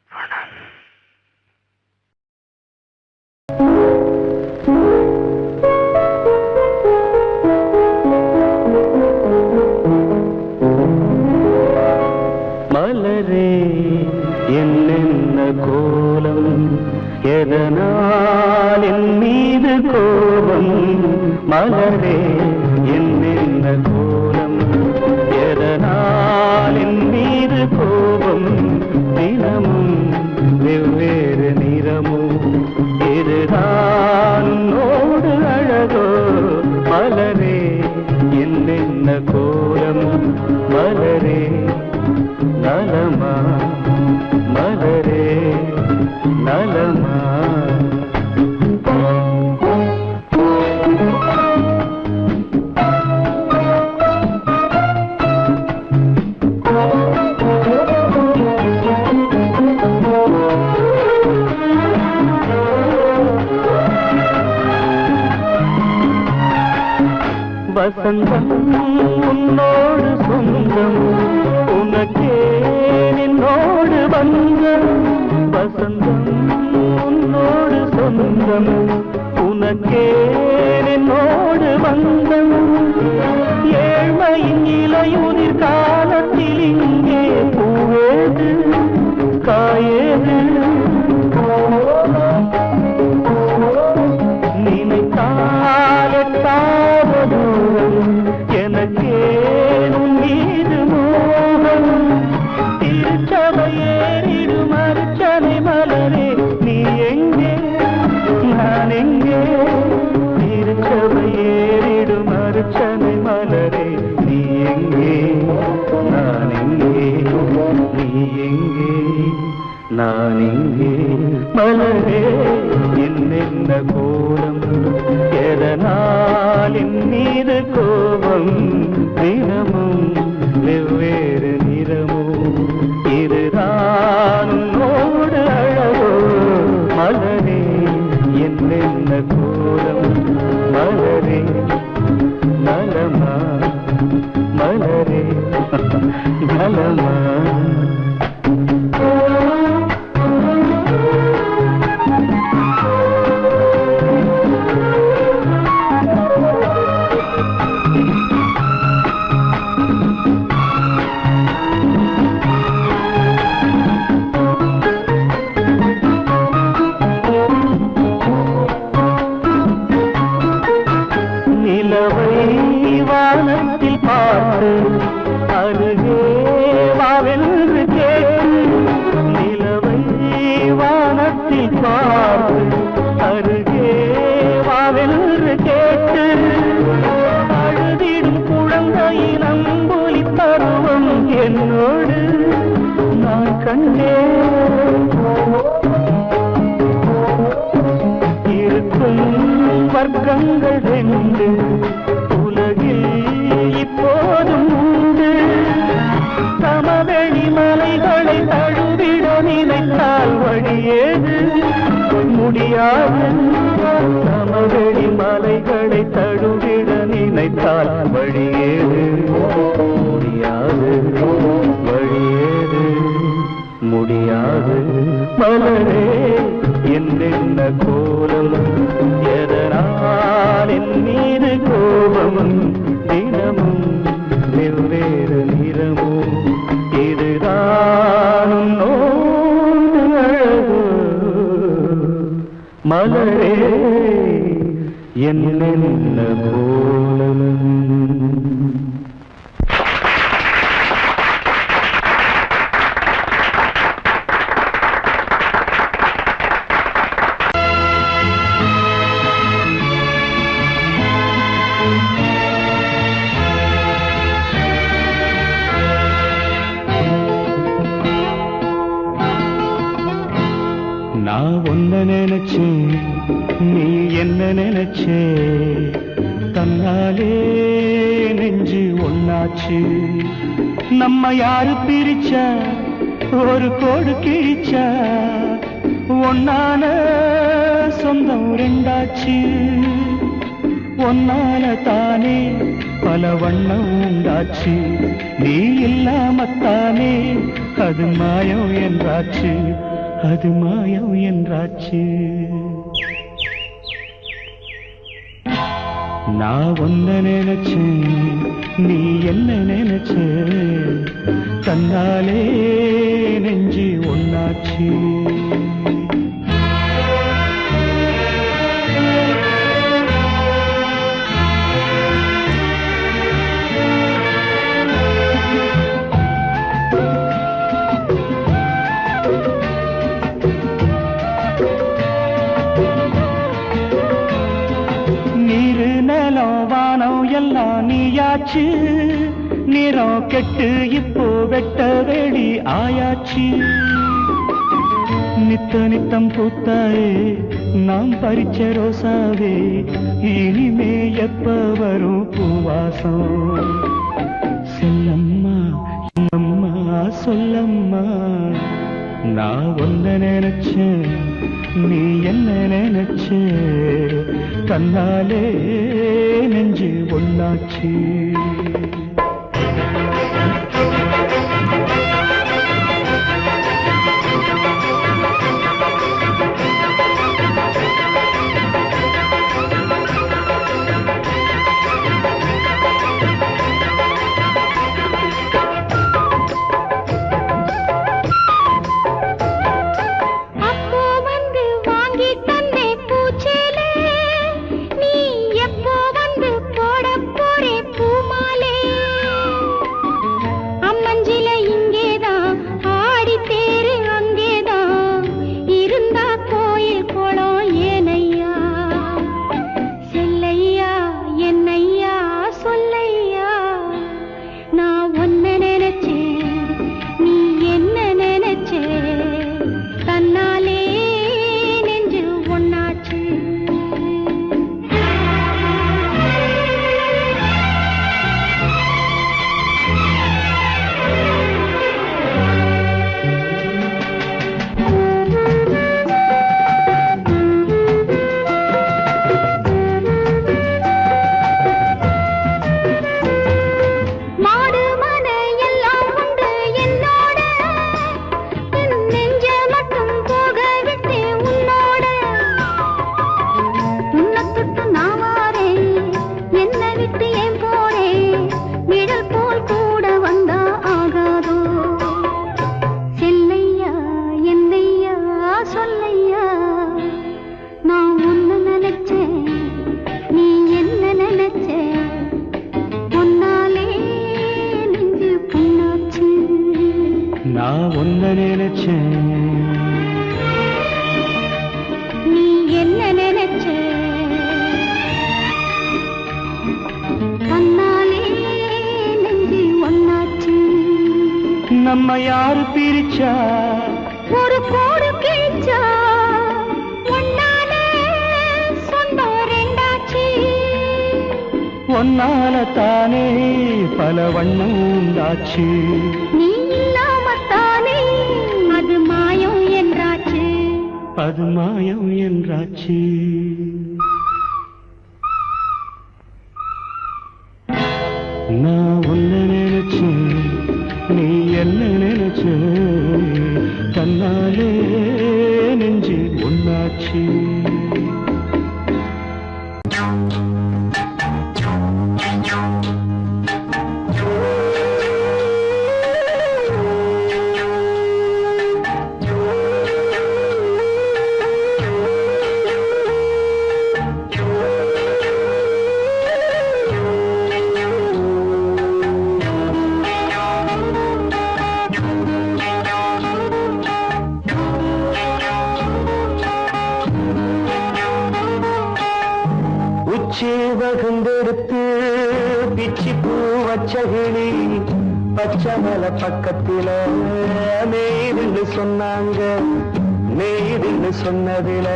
மலரே என்னென்ன கோலம், எதனால் என் மீது கோபம். மலரே என்னென்ன கோலம், எதனால் என் மீது கோபம். தினமும் வெவ்வேறு நிறமும், இதுதான் உன்னோடு அழகோ. மலரே என்னென்ன கோலம், மலரே நலமா, மலரே நலமா. வசந்தம் உன்னோடு சொந்தம், உனக்கே நின்னோடு வந்தம். வசந்தம் உன்னோடு சொந்தம், உனக்கே நின்னோடு வந்தம். ஏழ்மையின் இலையுதிர் காலத்தில் இங்கே பூவேது காயேது. நினைத்தாலெட்டாத தூரம், எனக்கே உன் மீது மோகம். திருச்சபையேறிடும் அர்ச்சனை மலரே, நீ எங்கே நான் எங்கே. திருச்சபையேறிடும் அர்ச்சனை மலரே, நீ எங்கே நான் எங்கே. நீ எங்கே நான் எங்கே. மலரே என்னென்ன கோலம், எதனால் என் மீது கோபம். தினமும் வெவ்வேறு நிறமும், இதுதான் உன்னோடு அழகோ. மலரே என்னென்ன கோலம், மலரே நலமா, மலரே நலமா. வானத்தில் பார்த்து அருகே வாவென்று கேட்டு. நிலவை வானத்தில் பார்த்து அருகே வாவென்று கேட்டு. அழுதிடும் குழந்தையின் அம்புலி பருவம் என்னோடு நான் கண்டேன். இருக்கும் வர்க்கங்கள் ரெண்டு உலகில் இப்போதும் உண்டு. சமவெளி மலைகளை தழுவிட நினைத்தால் வழியேது முடியாது. சமவெளி மலைகளை தழுவிட நினைத்தால் வழியேது முடியாது. வழியேது முடியாது. மலரே என்னென்ன கோலம், எதனால் என் மீது கோபம். தினமும் வெவ்வேறு நிறமும், மலரே என்னென்ன கோலம். நான் ஒன்ன நினைச்சேன், நீ என்ன நினைச்சே, தன்னாலே நெஞ்சு ஒன்னாச்சு. நம்ம யாரு பிரிச்சா, ஒரு கோடு கிழிச்சா, ஒன்னான சொந்தம் ரெண்டாச்சு. ஒன்னால தானே பல வண்ணம் உண்டாச்சு. நீ இல்லாமத்தானே அது மாயம் என்றாச்சு, அது மாயம் என்றாச்சு. நான் ஒன்ன நினைச்சேன், நீ என்ன நினைச்ச, தன்னாலே நெஞ்சு ஒன்னாச்சு. எல்லாம் நீயாச்சு, நிறம் கெட்டு இப்போ வெட்ட வெளி ஆயாச்சு. நித்த நித்தம் பூத்தாயே நாம் பறிச்ச ரோசாவே, இனிமே எப்ப வரும் பூவாசம். செல்லம்மா அம்மா சொல்லம்மா, நான் ஒன்ன நினைச்சேன், நீ என்ன நினைச்ச, தன்னாலே நெஞ்சு ஒன்னாச்சு. நான் ஒன்ன நினைச்சேன், நீ என்ன நினைச்ச, தன்னாலே நெஞ்சு ஒன்னாச்சு. நம்ம யாரு பிரிச்சா, ஒரு கோடு கிழிச்சா, ஒன்னாலே சொந்தம் ரெண்டாச்சு. ஒன்னால தானே பல வண்ணம் உண்டாச்சு. நீ இல்லாமத்தானே அது மாயம் என்றாச்சு, அது மாயம் என்றாச்சு. நான் ஒன்ன நினைச்சேன், நீ என்ன நினைச்ச, தன்னாலே நெஞ்சு ஒன்னாச்சு. வச்ச கிளி பச்சை மலை பக்கத்தில மேய்துன்னு சொன்னாங்க. மேய்துன்னு சொன்னதில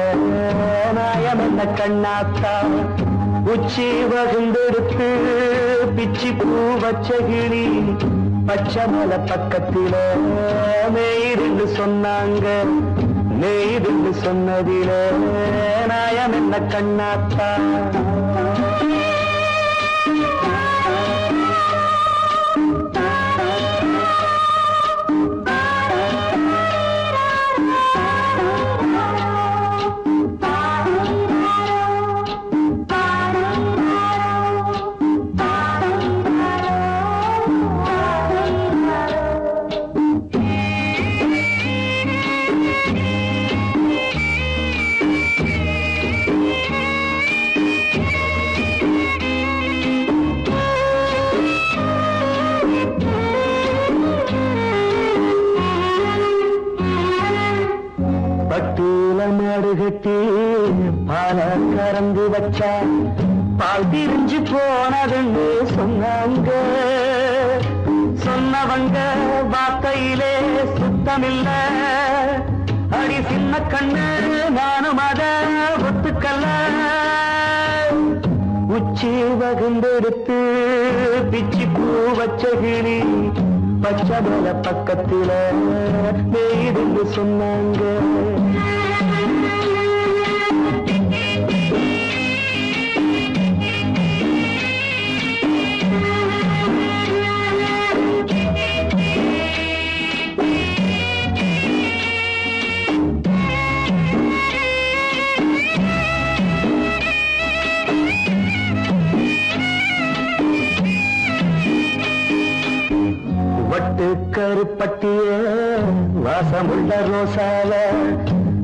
நாயம் என்ன கண்ணாத்தா உச்சி வகுந்தெடுத்து பிச்சி பூ வச்ச கிளி பச்சை மலை பக்கத்தில மேய்துன்னு சொன்னாங்க. மேய்துன்னு சொன்னதில நாயம் என்ன கண்ணாத்தா. பட்டியல மாடு கட்டி பால கறந்து வச்சா பால் திரிஞ்சு போனதுன்னு சொன்னாங்க. சொன்னவங்க வார்த்தையிலே சுத்தமில்ல. அடி சின்ன கண்ணு நானும் அத ஒத்துக்கல்ல. உச்சி வகுந்தெடுத்து பிச்சி பூ வச்ச கிளி பச்சை மலை பக்கத்தில மேய்துன்னு சொன்னாங்க. வட்டு கருப்பட்டிய வாசமுள்ள ரோசால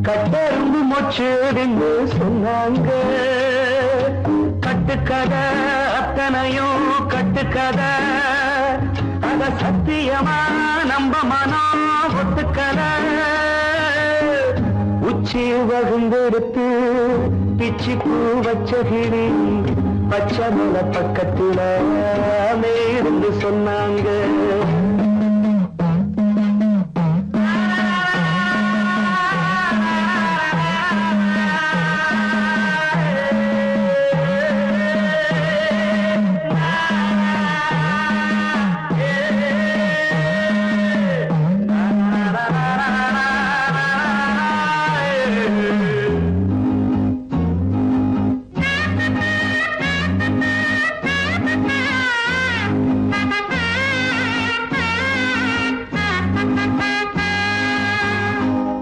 கட்டெரும்பு மொச்சுன்னு சொன்னாங்க. கட்டுக்கதை அத்தனையும் கட்டுக்கதை அத சத்தியமா நம்ப மனம் ஒத்துக்கதை. உச்சி வகுந்தெடுத்து பிச்சி பூ வச்ச கிளி பச்சை மலை பக்கத்தில மேய்ந்து சொன்னாங்க.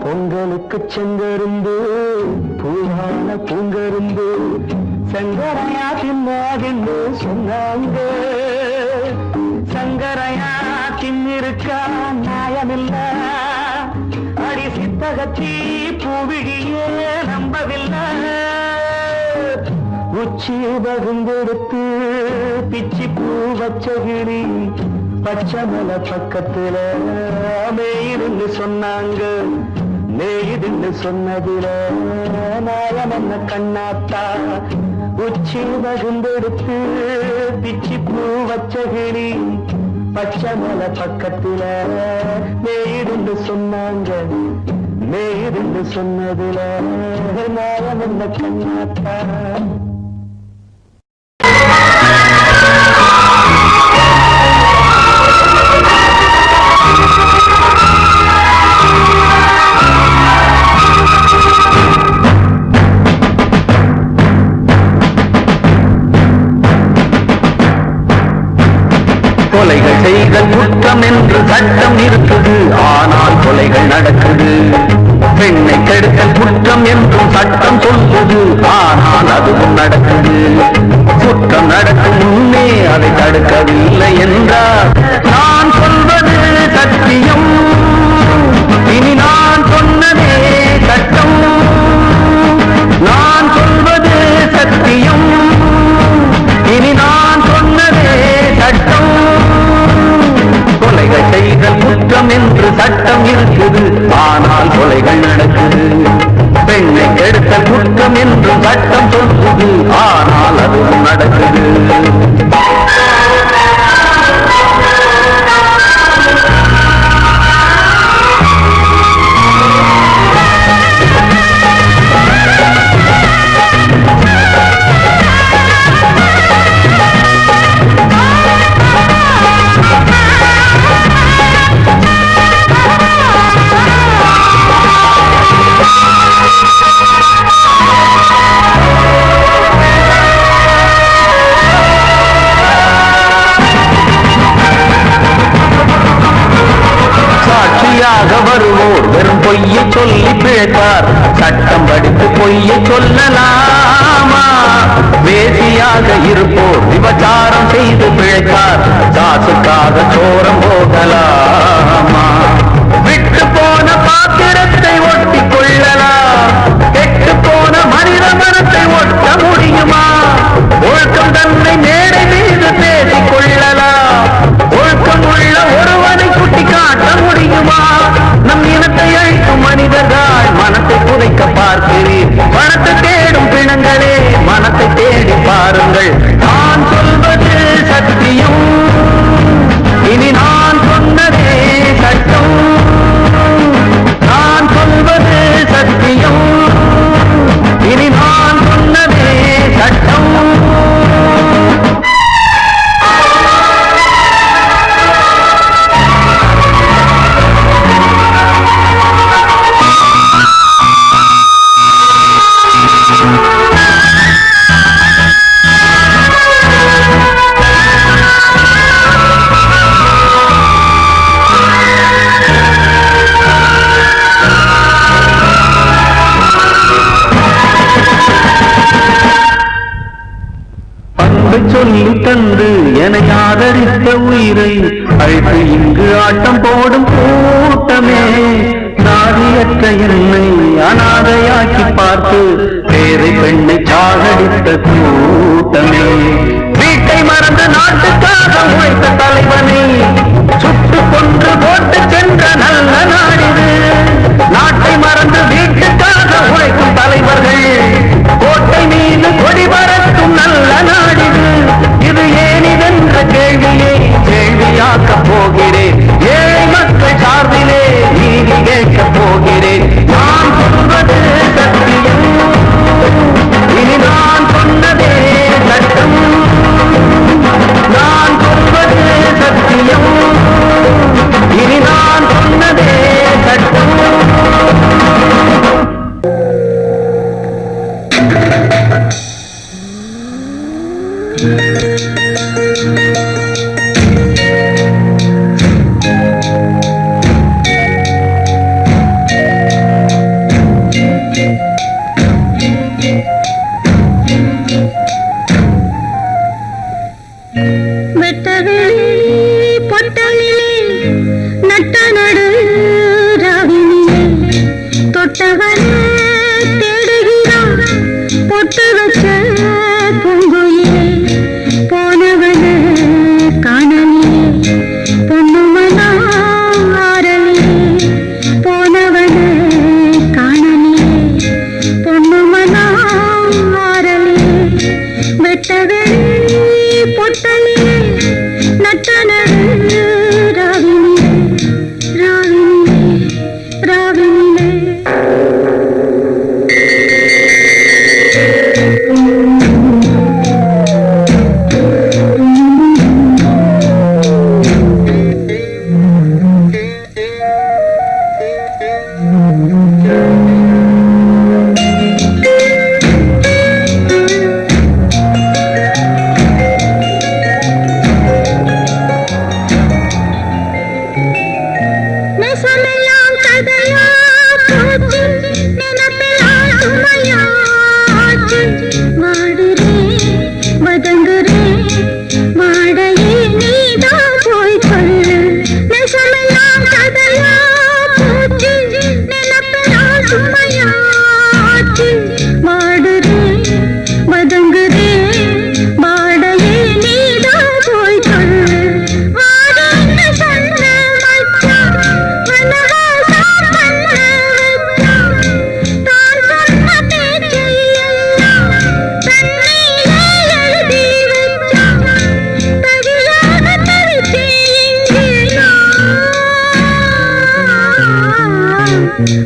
பொங்கலுக்கு செங்கரும்பு பூவான பூங்கரும்பு சங்கரையா தின்னாதின்னு சொன்னாங்க. சங்கரையா தின்னிருக்கா நியாயமில்ல. அடி சித்தகத்தி பூவிழியே நம்பவில்லை. உச்சி வகுந்தெடுத்து பிச்சி பூ வச்ச கிளி பச்சை மலை பக்கத்தில மேய்துன்னு சொன்னாங்க. மேய்துன்னு சொன்னதில நாயம் என்ன கண்ணாத்தா உச்சி வகுந்தெடுத்து பிச்சி பூ வச்ச கிளி பச்சை மலை பக்கத்தில மேய்துன்னு சொன்னாங்க. மேய்துன்னு சொன்னதில நாயம் என்ன கண்ணாத்தா. கொலைகள் செய்தல் குற்றம் என்று சட்டம் இருக்குது. ஆனால் கொலைகள் நடக்குது. பெண்ணை கெடுத்தல் குற்றம் என்றும் சட்டம் சொல்லுது. ஆனால் அதுவும் நடக்குது. குற்றம் நடக்கும் முன்னே அதை தடுக்கவில்லை என்றால் நான் சொல்வது சத்தியம். இனி நான் சொன்னதே சட்டம். நான் சொல்வது சத்தியம். இனி நான் சொன்னதே சட்டம். கொலைகள் செய்தல் குற்றம் என்று சட்டம் இருக்குது. ஆனால் கொலைகள் நடக்குது. பெண்ணை கெடுத்தல் குற்றம் என்று சட்டம் சொல்லுது. ஆனால் அதுவும் நடக்குது. சாட்சியாக வருவோர் வெறும் பொய்யை சொல்லி பிழைப்பார். சட்டம் படித்து பொய்யை சொல்லலாமா? வேசியாக இருப்போர் விபச்சாரம் செய்து பிழைப்பார். காசுக்காக சோரம் போகலாமா? விட்டு போன பாத்திரத்தை ஒட்டி கொள்ளலாம், கெட்டு போன மனித மனத்தை ஒட்ட முடியுமா? ஒழுக்கம் தன்னை மேடை மீது பேசிக் கொள்ளலாம், ஒழுக்கம் உள்ள ஒருவனை சுட்டி காட்ட முடியுமா? நம் இனத்தை அழிக்கும் மனிதர்கள் மனத்தை புதைக்க பார்க்கிறீர். மனத்தை தேடும் பிணங்களே மனத்தை தேடி பாருங்கள். நான் சொல்வது சத்தியம், இனி நான் சொன்னதே சட்டம். நான் சொல்வது சத்தியம், இனி நான் சொன்னதே சட்டம். சொல்லி தந்து என ஆதரித்த உயிரை அழைத்து இங்கு ஆட்டம் போடும் கூட்டமே. நாதியற்ற என்னை அனாதையாக்கி பார்த்து பேரை பெண்ணை சாகடித்த கூட்டமே. வீட்டை மறந்து நாட்டுக்காக உழைத்த தலைவனை சுட்டு கொன்று போட்டு சென்ற நல்ல நாடிது. நாட்டை மறந்து வீட்டுக்காக உழைக்கும் தலைவர்கள் கோட்டை மீது கொடி பறக்கும் நல்ல நாடிது. இது ஏனிதென்ற கேள்வியை கேள்வியாக்கப் போகிறேன். ஏழை மக்கள் சார்பிலே நீதி கேட்கப் போகிறேன். நான் சொல்வது சத்தியம், இனி நான் சொன்னதே சட்டம். நான் சொல்வது சத்தியம், இனி நான் சொன்னதே சட்டம்.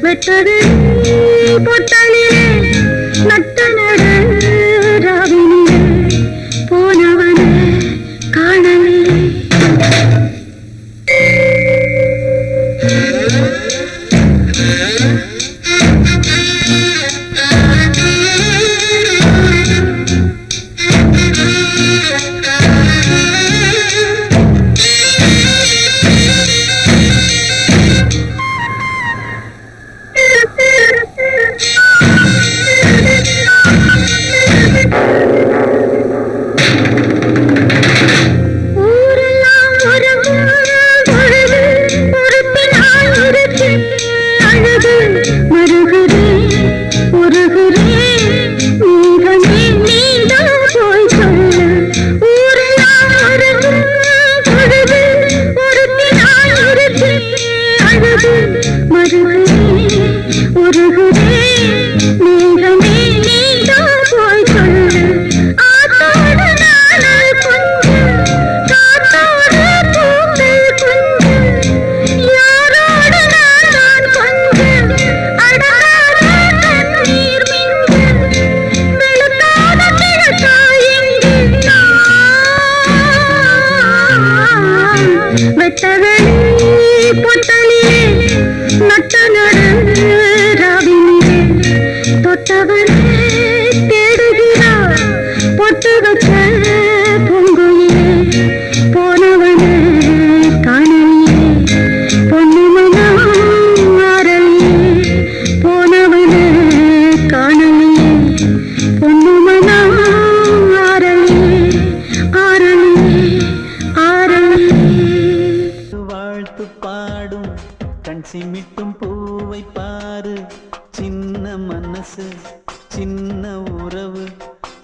வெட்டது பொட்டலிலே நட்ட நடு ராவினிலே போனவனே காணலே. சிமிட்டும் பூவை பாரு, சின்ன மனசு சின்ன உறவு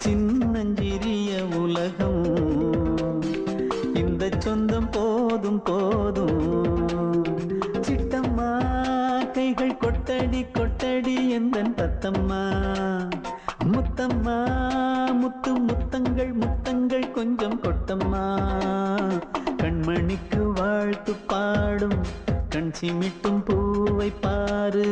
சின்னஞ்சிறிய உலகம். இந்த சொந்தம் போதும் போதும். சிட்டம்மா கைகள் கொட்டடி கொட்டடி எந்தன் தத்தம்மா. முத்தம்மா முத்து முத்தங்கள் முத்தங்கள் கொஞ்சம் கொட்டம்மா. கண்மணிக்கு வாழ்த்து பாடும் கண் சிமிட்டும் பூவை பாரு.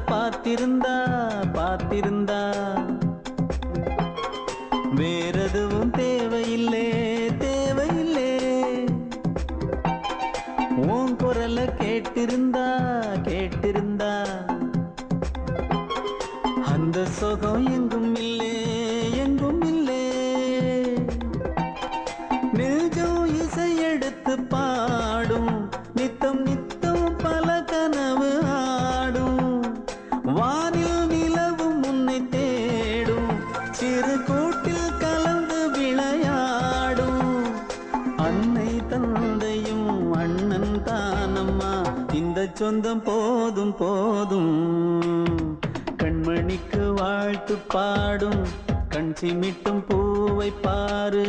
பார்த்திருந்தா பார்த்திருந்தா வேறெதுவும் தேவையில்லை தேவையில்லை. உன் குரல கேட்டிருந்தா கேட்டிருந்தா அந்த சுகம் எங்கும் இல்லை எங்கும் இல்லை. நெஞ்சம் இசை எடுத்து பாடும் நித்தம் நித்தம் பல கனவு ஆடும். வானில் நிலவும் உன்னை தேடும் சிறு கூட்டில் கலந்து விளையாடும். அன்னை தந்தையும் அண்ணன் தானம்மா, இந்த சொந்தம் போதும் போதும். கண்மணிக்கு வாழ்த்து பாடும் கண் சிமிட்டும் பூவை பாரு.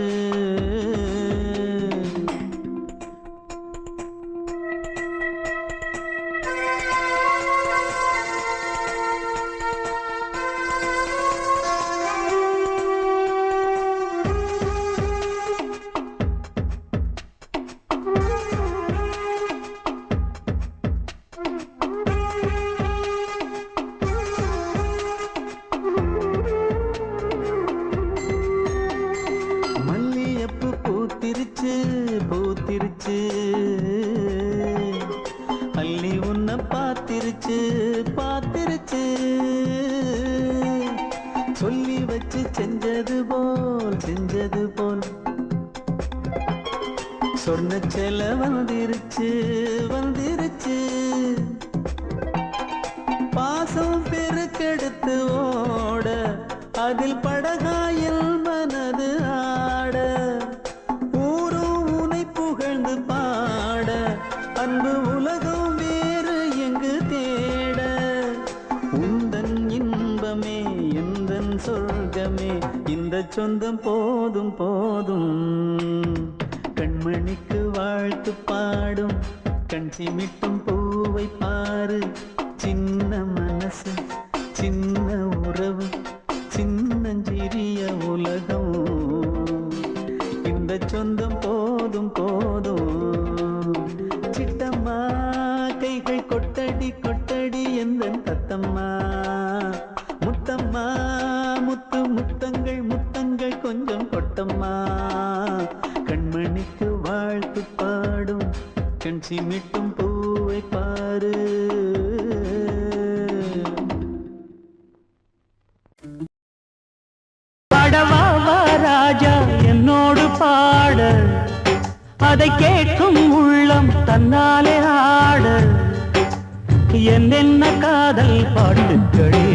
பூத்திருச்சு பூத்திருச்சு அள்ளி உன்னை பார்த்திருச்சு பார்த்திருச்சு. சொல்லி வச்சு செஞ்சது போல் சொன்ன செல வந்துருச்சு வந்துருச்சு. பாசம் பெருக்கெடுத்து ஓட அதில் படகாயில் மனது ஆட. ஊரும் உனை புகழ்ந்து பாட அன்பு உலகம் வேறு எங்கு தேட. உந்தன் இன்பமே எந்தன் சொர்க்கமே, இந்த சொந்தம் போதும் போதும். கண்மணிக்கு வாழ்த்து பாடும் கண் சிமிட்டும் பூவை பாரு. சின்ன மனசு சின்ன உறவு சின்னஞ்சிறிய உலகம். இந்த சொந்தம் போதும் போதும். சிட்டம்மா கைகள் கொட்டடி கொட்டடி எந்தன் தத்தம்மா. முத்தம்மா முத்து முத்தங்கள் முத்தங்கள் கொஞ்சம் கொட்டம்மா. கண்மணிக்கு வாழ்த்து பாடும் கண் சிமிட்டும் பூவை பாரு. பாடவா ராஜா என்னோடு பாட, அதை கேட்கும் உள்ளம் தன்னாலே ஆட. என்னென்ன காதல் பாட்டுக்களே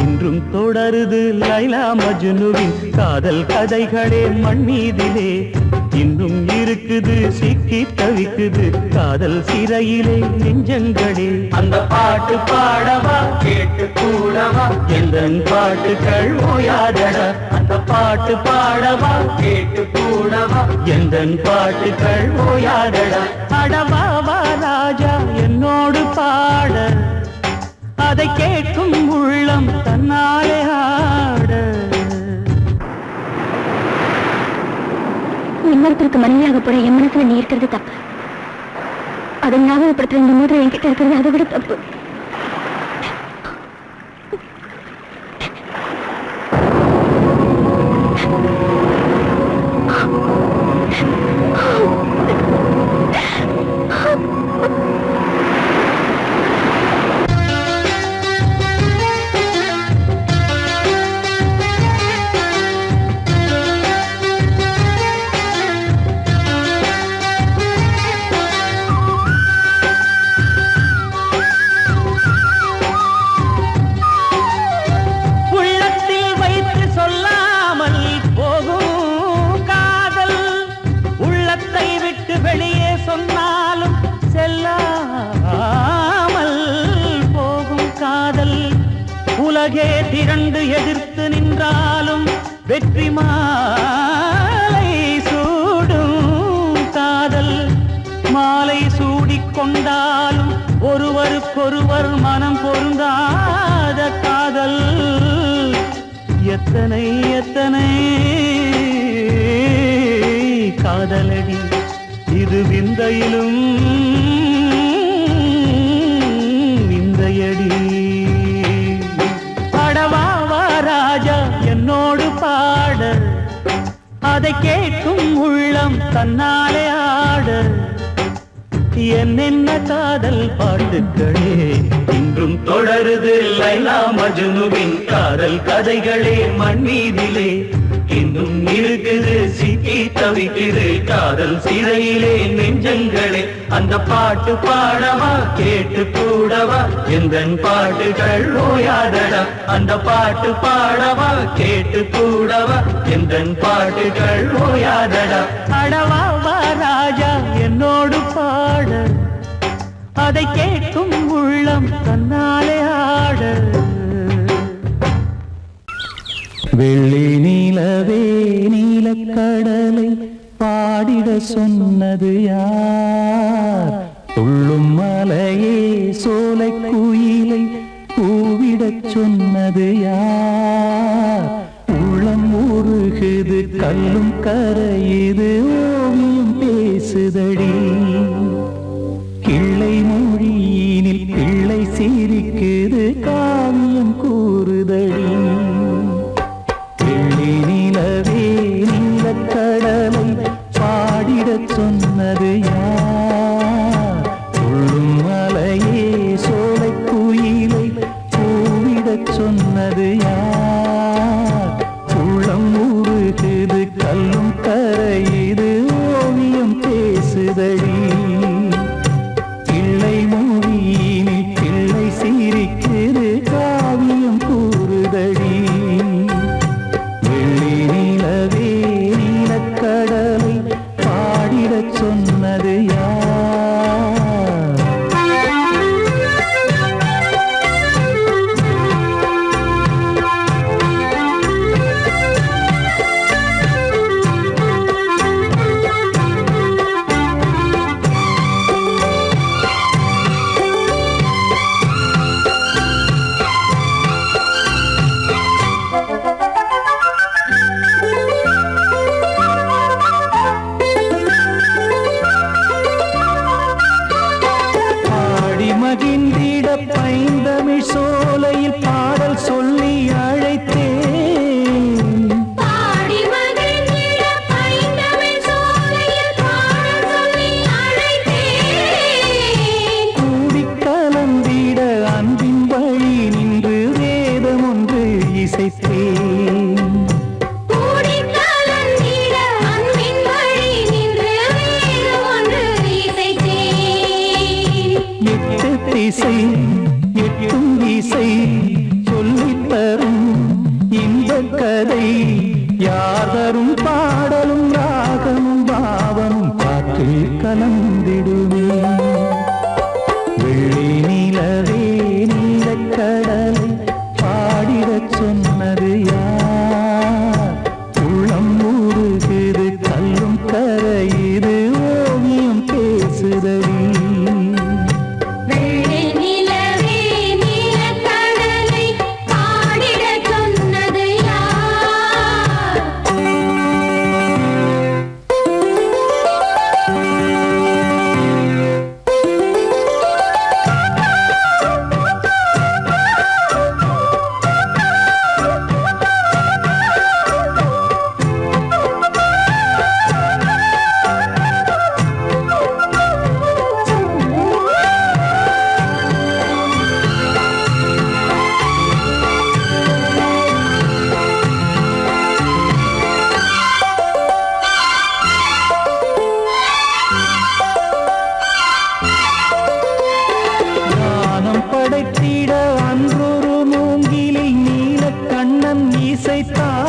இன்றும் தொடருது லைலா மஜ்னுவின் காதல் கதைகளே மண்ணீதிலே இன்னும் இருக்குது சிக்கி தவிக்குது காதல் சிறையிலே நெஞ்சங்களே அந்த பாட்டு பாடவா கேட்டு கூடவா எந்தன் பாட்டுகள் ஓயாதடா அந்த பாட்டு பாடவா கேட்டு கூடவா எந்தன் பாட்டுகள் ஓயாதடா அடவாவா ராஜா என்னோடு பாட அதை கேட்கும் உள்ளம் தன்னாலே ஆட இன்னொருத்தருக்கு மனைவியாக போற என் மனசுல நீ இருக்கிறது தப்பு அதை ஞாபகப்படுத்துற இந்த மோதிரம் என்கிட்ட இருக்கிறது அதை விட தப்பு வெளியே சொன்னாலும் செல்லாமல் போகும் காதல் உலகே திரண்டு எதிர்த்து நின்றாலும் வெற்றி மாலை சூடும் காதல் மாலை சூடிக்கொண்டாலும் ஒருவருக்கொருவர் மனம் பொருந்தாத காதல் எத்தனை எத்தனை காதலடி இது விந்தையிலும் விந்தையடி பாடவாவா ராஜா என்னோடு பாட அதை கேட்கும் உள்ளம் தன்னாலே ஆட என்னென்ன காதல் பாட்டுக்களே இன்றும் தொடருது லைலா மஜ்னுவின் காதல் கதைகளே மண்ணீதிலே இன்னும் இருக்குது சிக்கி தவிக்குது காதல் சிறையிலே நெஞ்சங்களே அந்த பாட்டு பாடவா கேட்டு கூடவா எந்தன் பாட்டுகள் ஓயாதடா அந்த பாட்டு பாடவா கேட்டு கூடவா எந்தன் பாட்டுகள் ஓயாதடா அடவாவா ராஜா என்னோடு பாட அதை கேட்கும் உள்ளம் தன்னாலே ஆட வெள்ளி நீலவே நீலக்கடலை பாடிட சொன்னது யார் துள்ளும் மலையே சோலை குயிலை பூவிடச் சொன்னது யார் உள்ளம் உருகுது கல்லும் கரையுது ஓவியம் பேசுதடி கிள்ளை மொழியினில் பிள்ளை சிரிக்குது காவியம் கூறுதடி நிலவே நீலக்கடலை பாடிடச் சொன்னது யார் துள்ளும் மலையே சோலை குயிலை பூவிடச் சொன்னது யார் உள்ளம் உருகுது கல்லும் கரையுது ஓவியம் பேசுதடி பிள்ளை மொழியினில் பிள்ளை சிரிக்குது காவியம் கூறுதடி நிலவே நீலக்கடலை பாடிடச் சொன்னது யார் மகிழ்ந்திட பைந்தமிழ் சோலையில் பாடல் சொல்லி அழைத்தேன் பாடி மகிழ்ந்திட பைந்தமிழ் சோலையில் பாடல் சொல்லி அழைத்தேன் கூடிக் கலந்திட அன்பின் வழி நின்று வேதம் ஒன்று இசைத்தேன் கூடிக் கலந்திட அன்பின் வழி நின்று வேதம் ஒன்று இசைத்தேன் திசை எட்டும் இசை சொல்லித்தரும் இந்த கதை யாதரும் பாடலும் ராகமும் பாவமும் காற்றில் கலந்திடுமே வெள்ளி நிலவே நீலக்கடலை பாடிடச் சொன்னது யார் உள்ளம் ஊறுகிறது கல்லும் கரையுது ஓவியம் பேசுதடி படைத்திட அன்றொரு மூங்கிலில் நீல கண்ணன் இசைத்தான்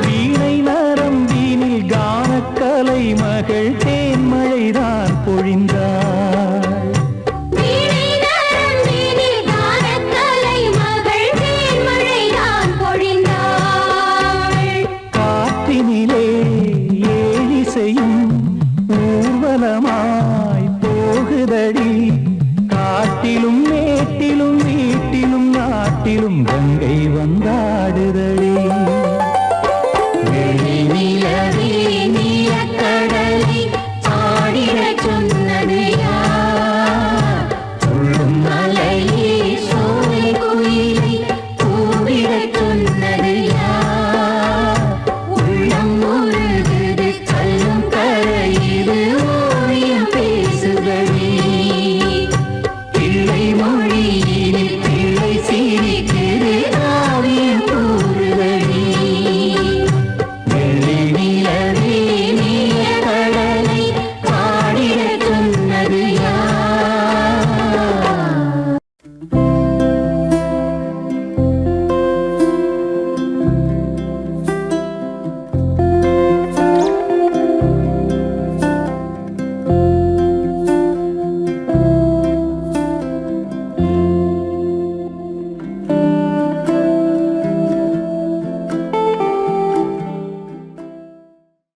வீணை நரம்பினில் கானக்கலை மகள்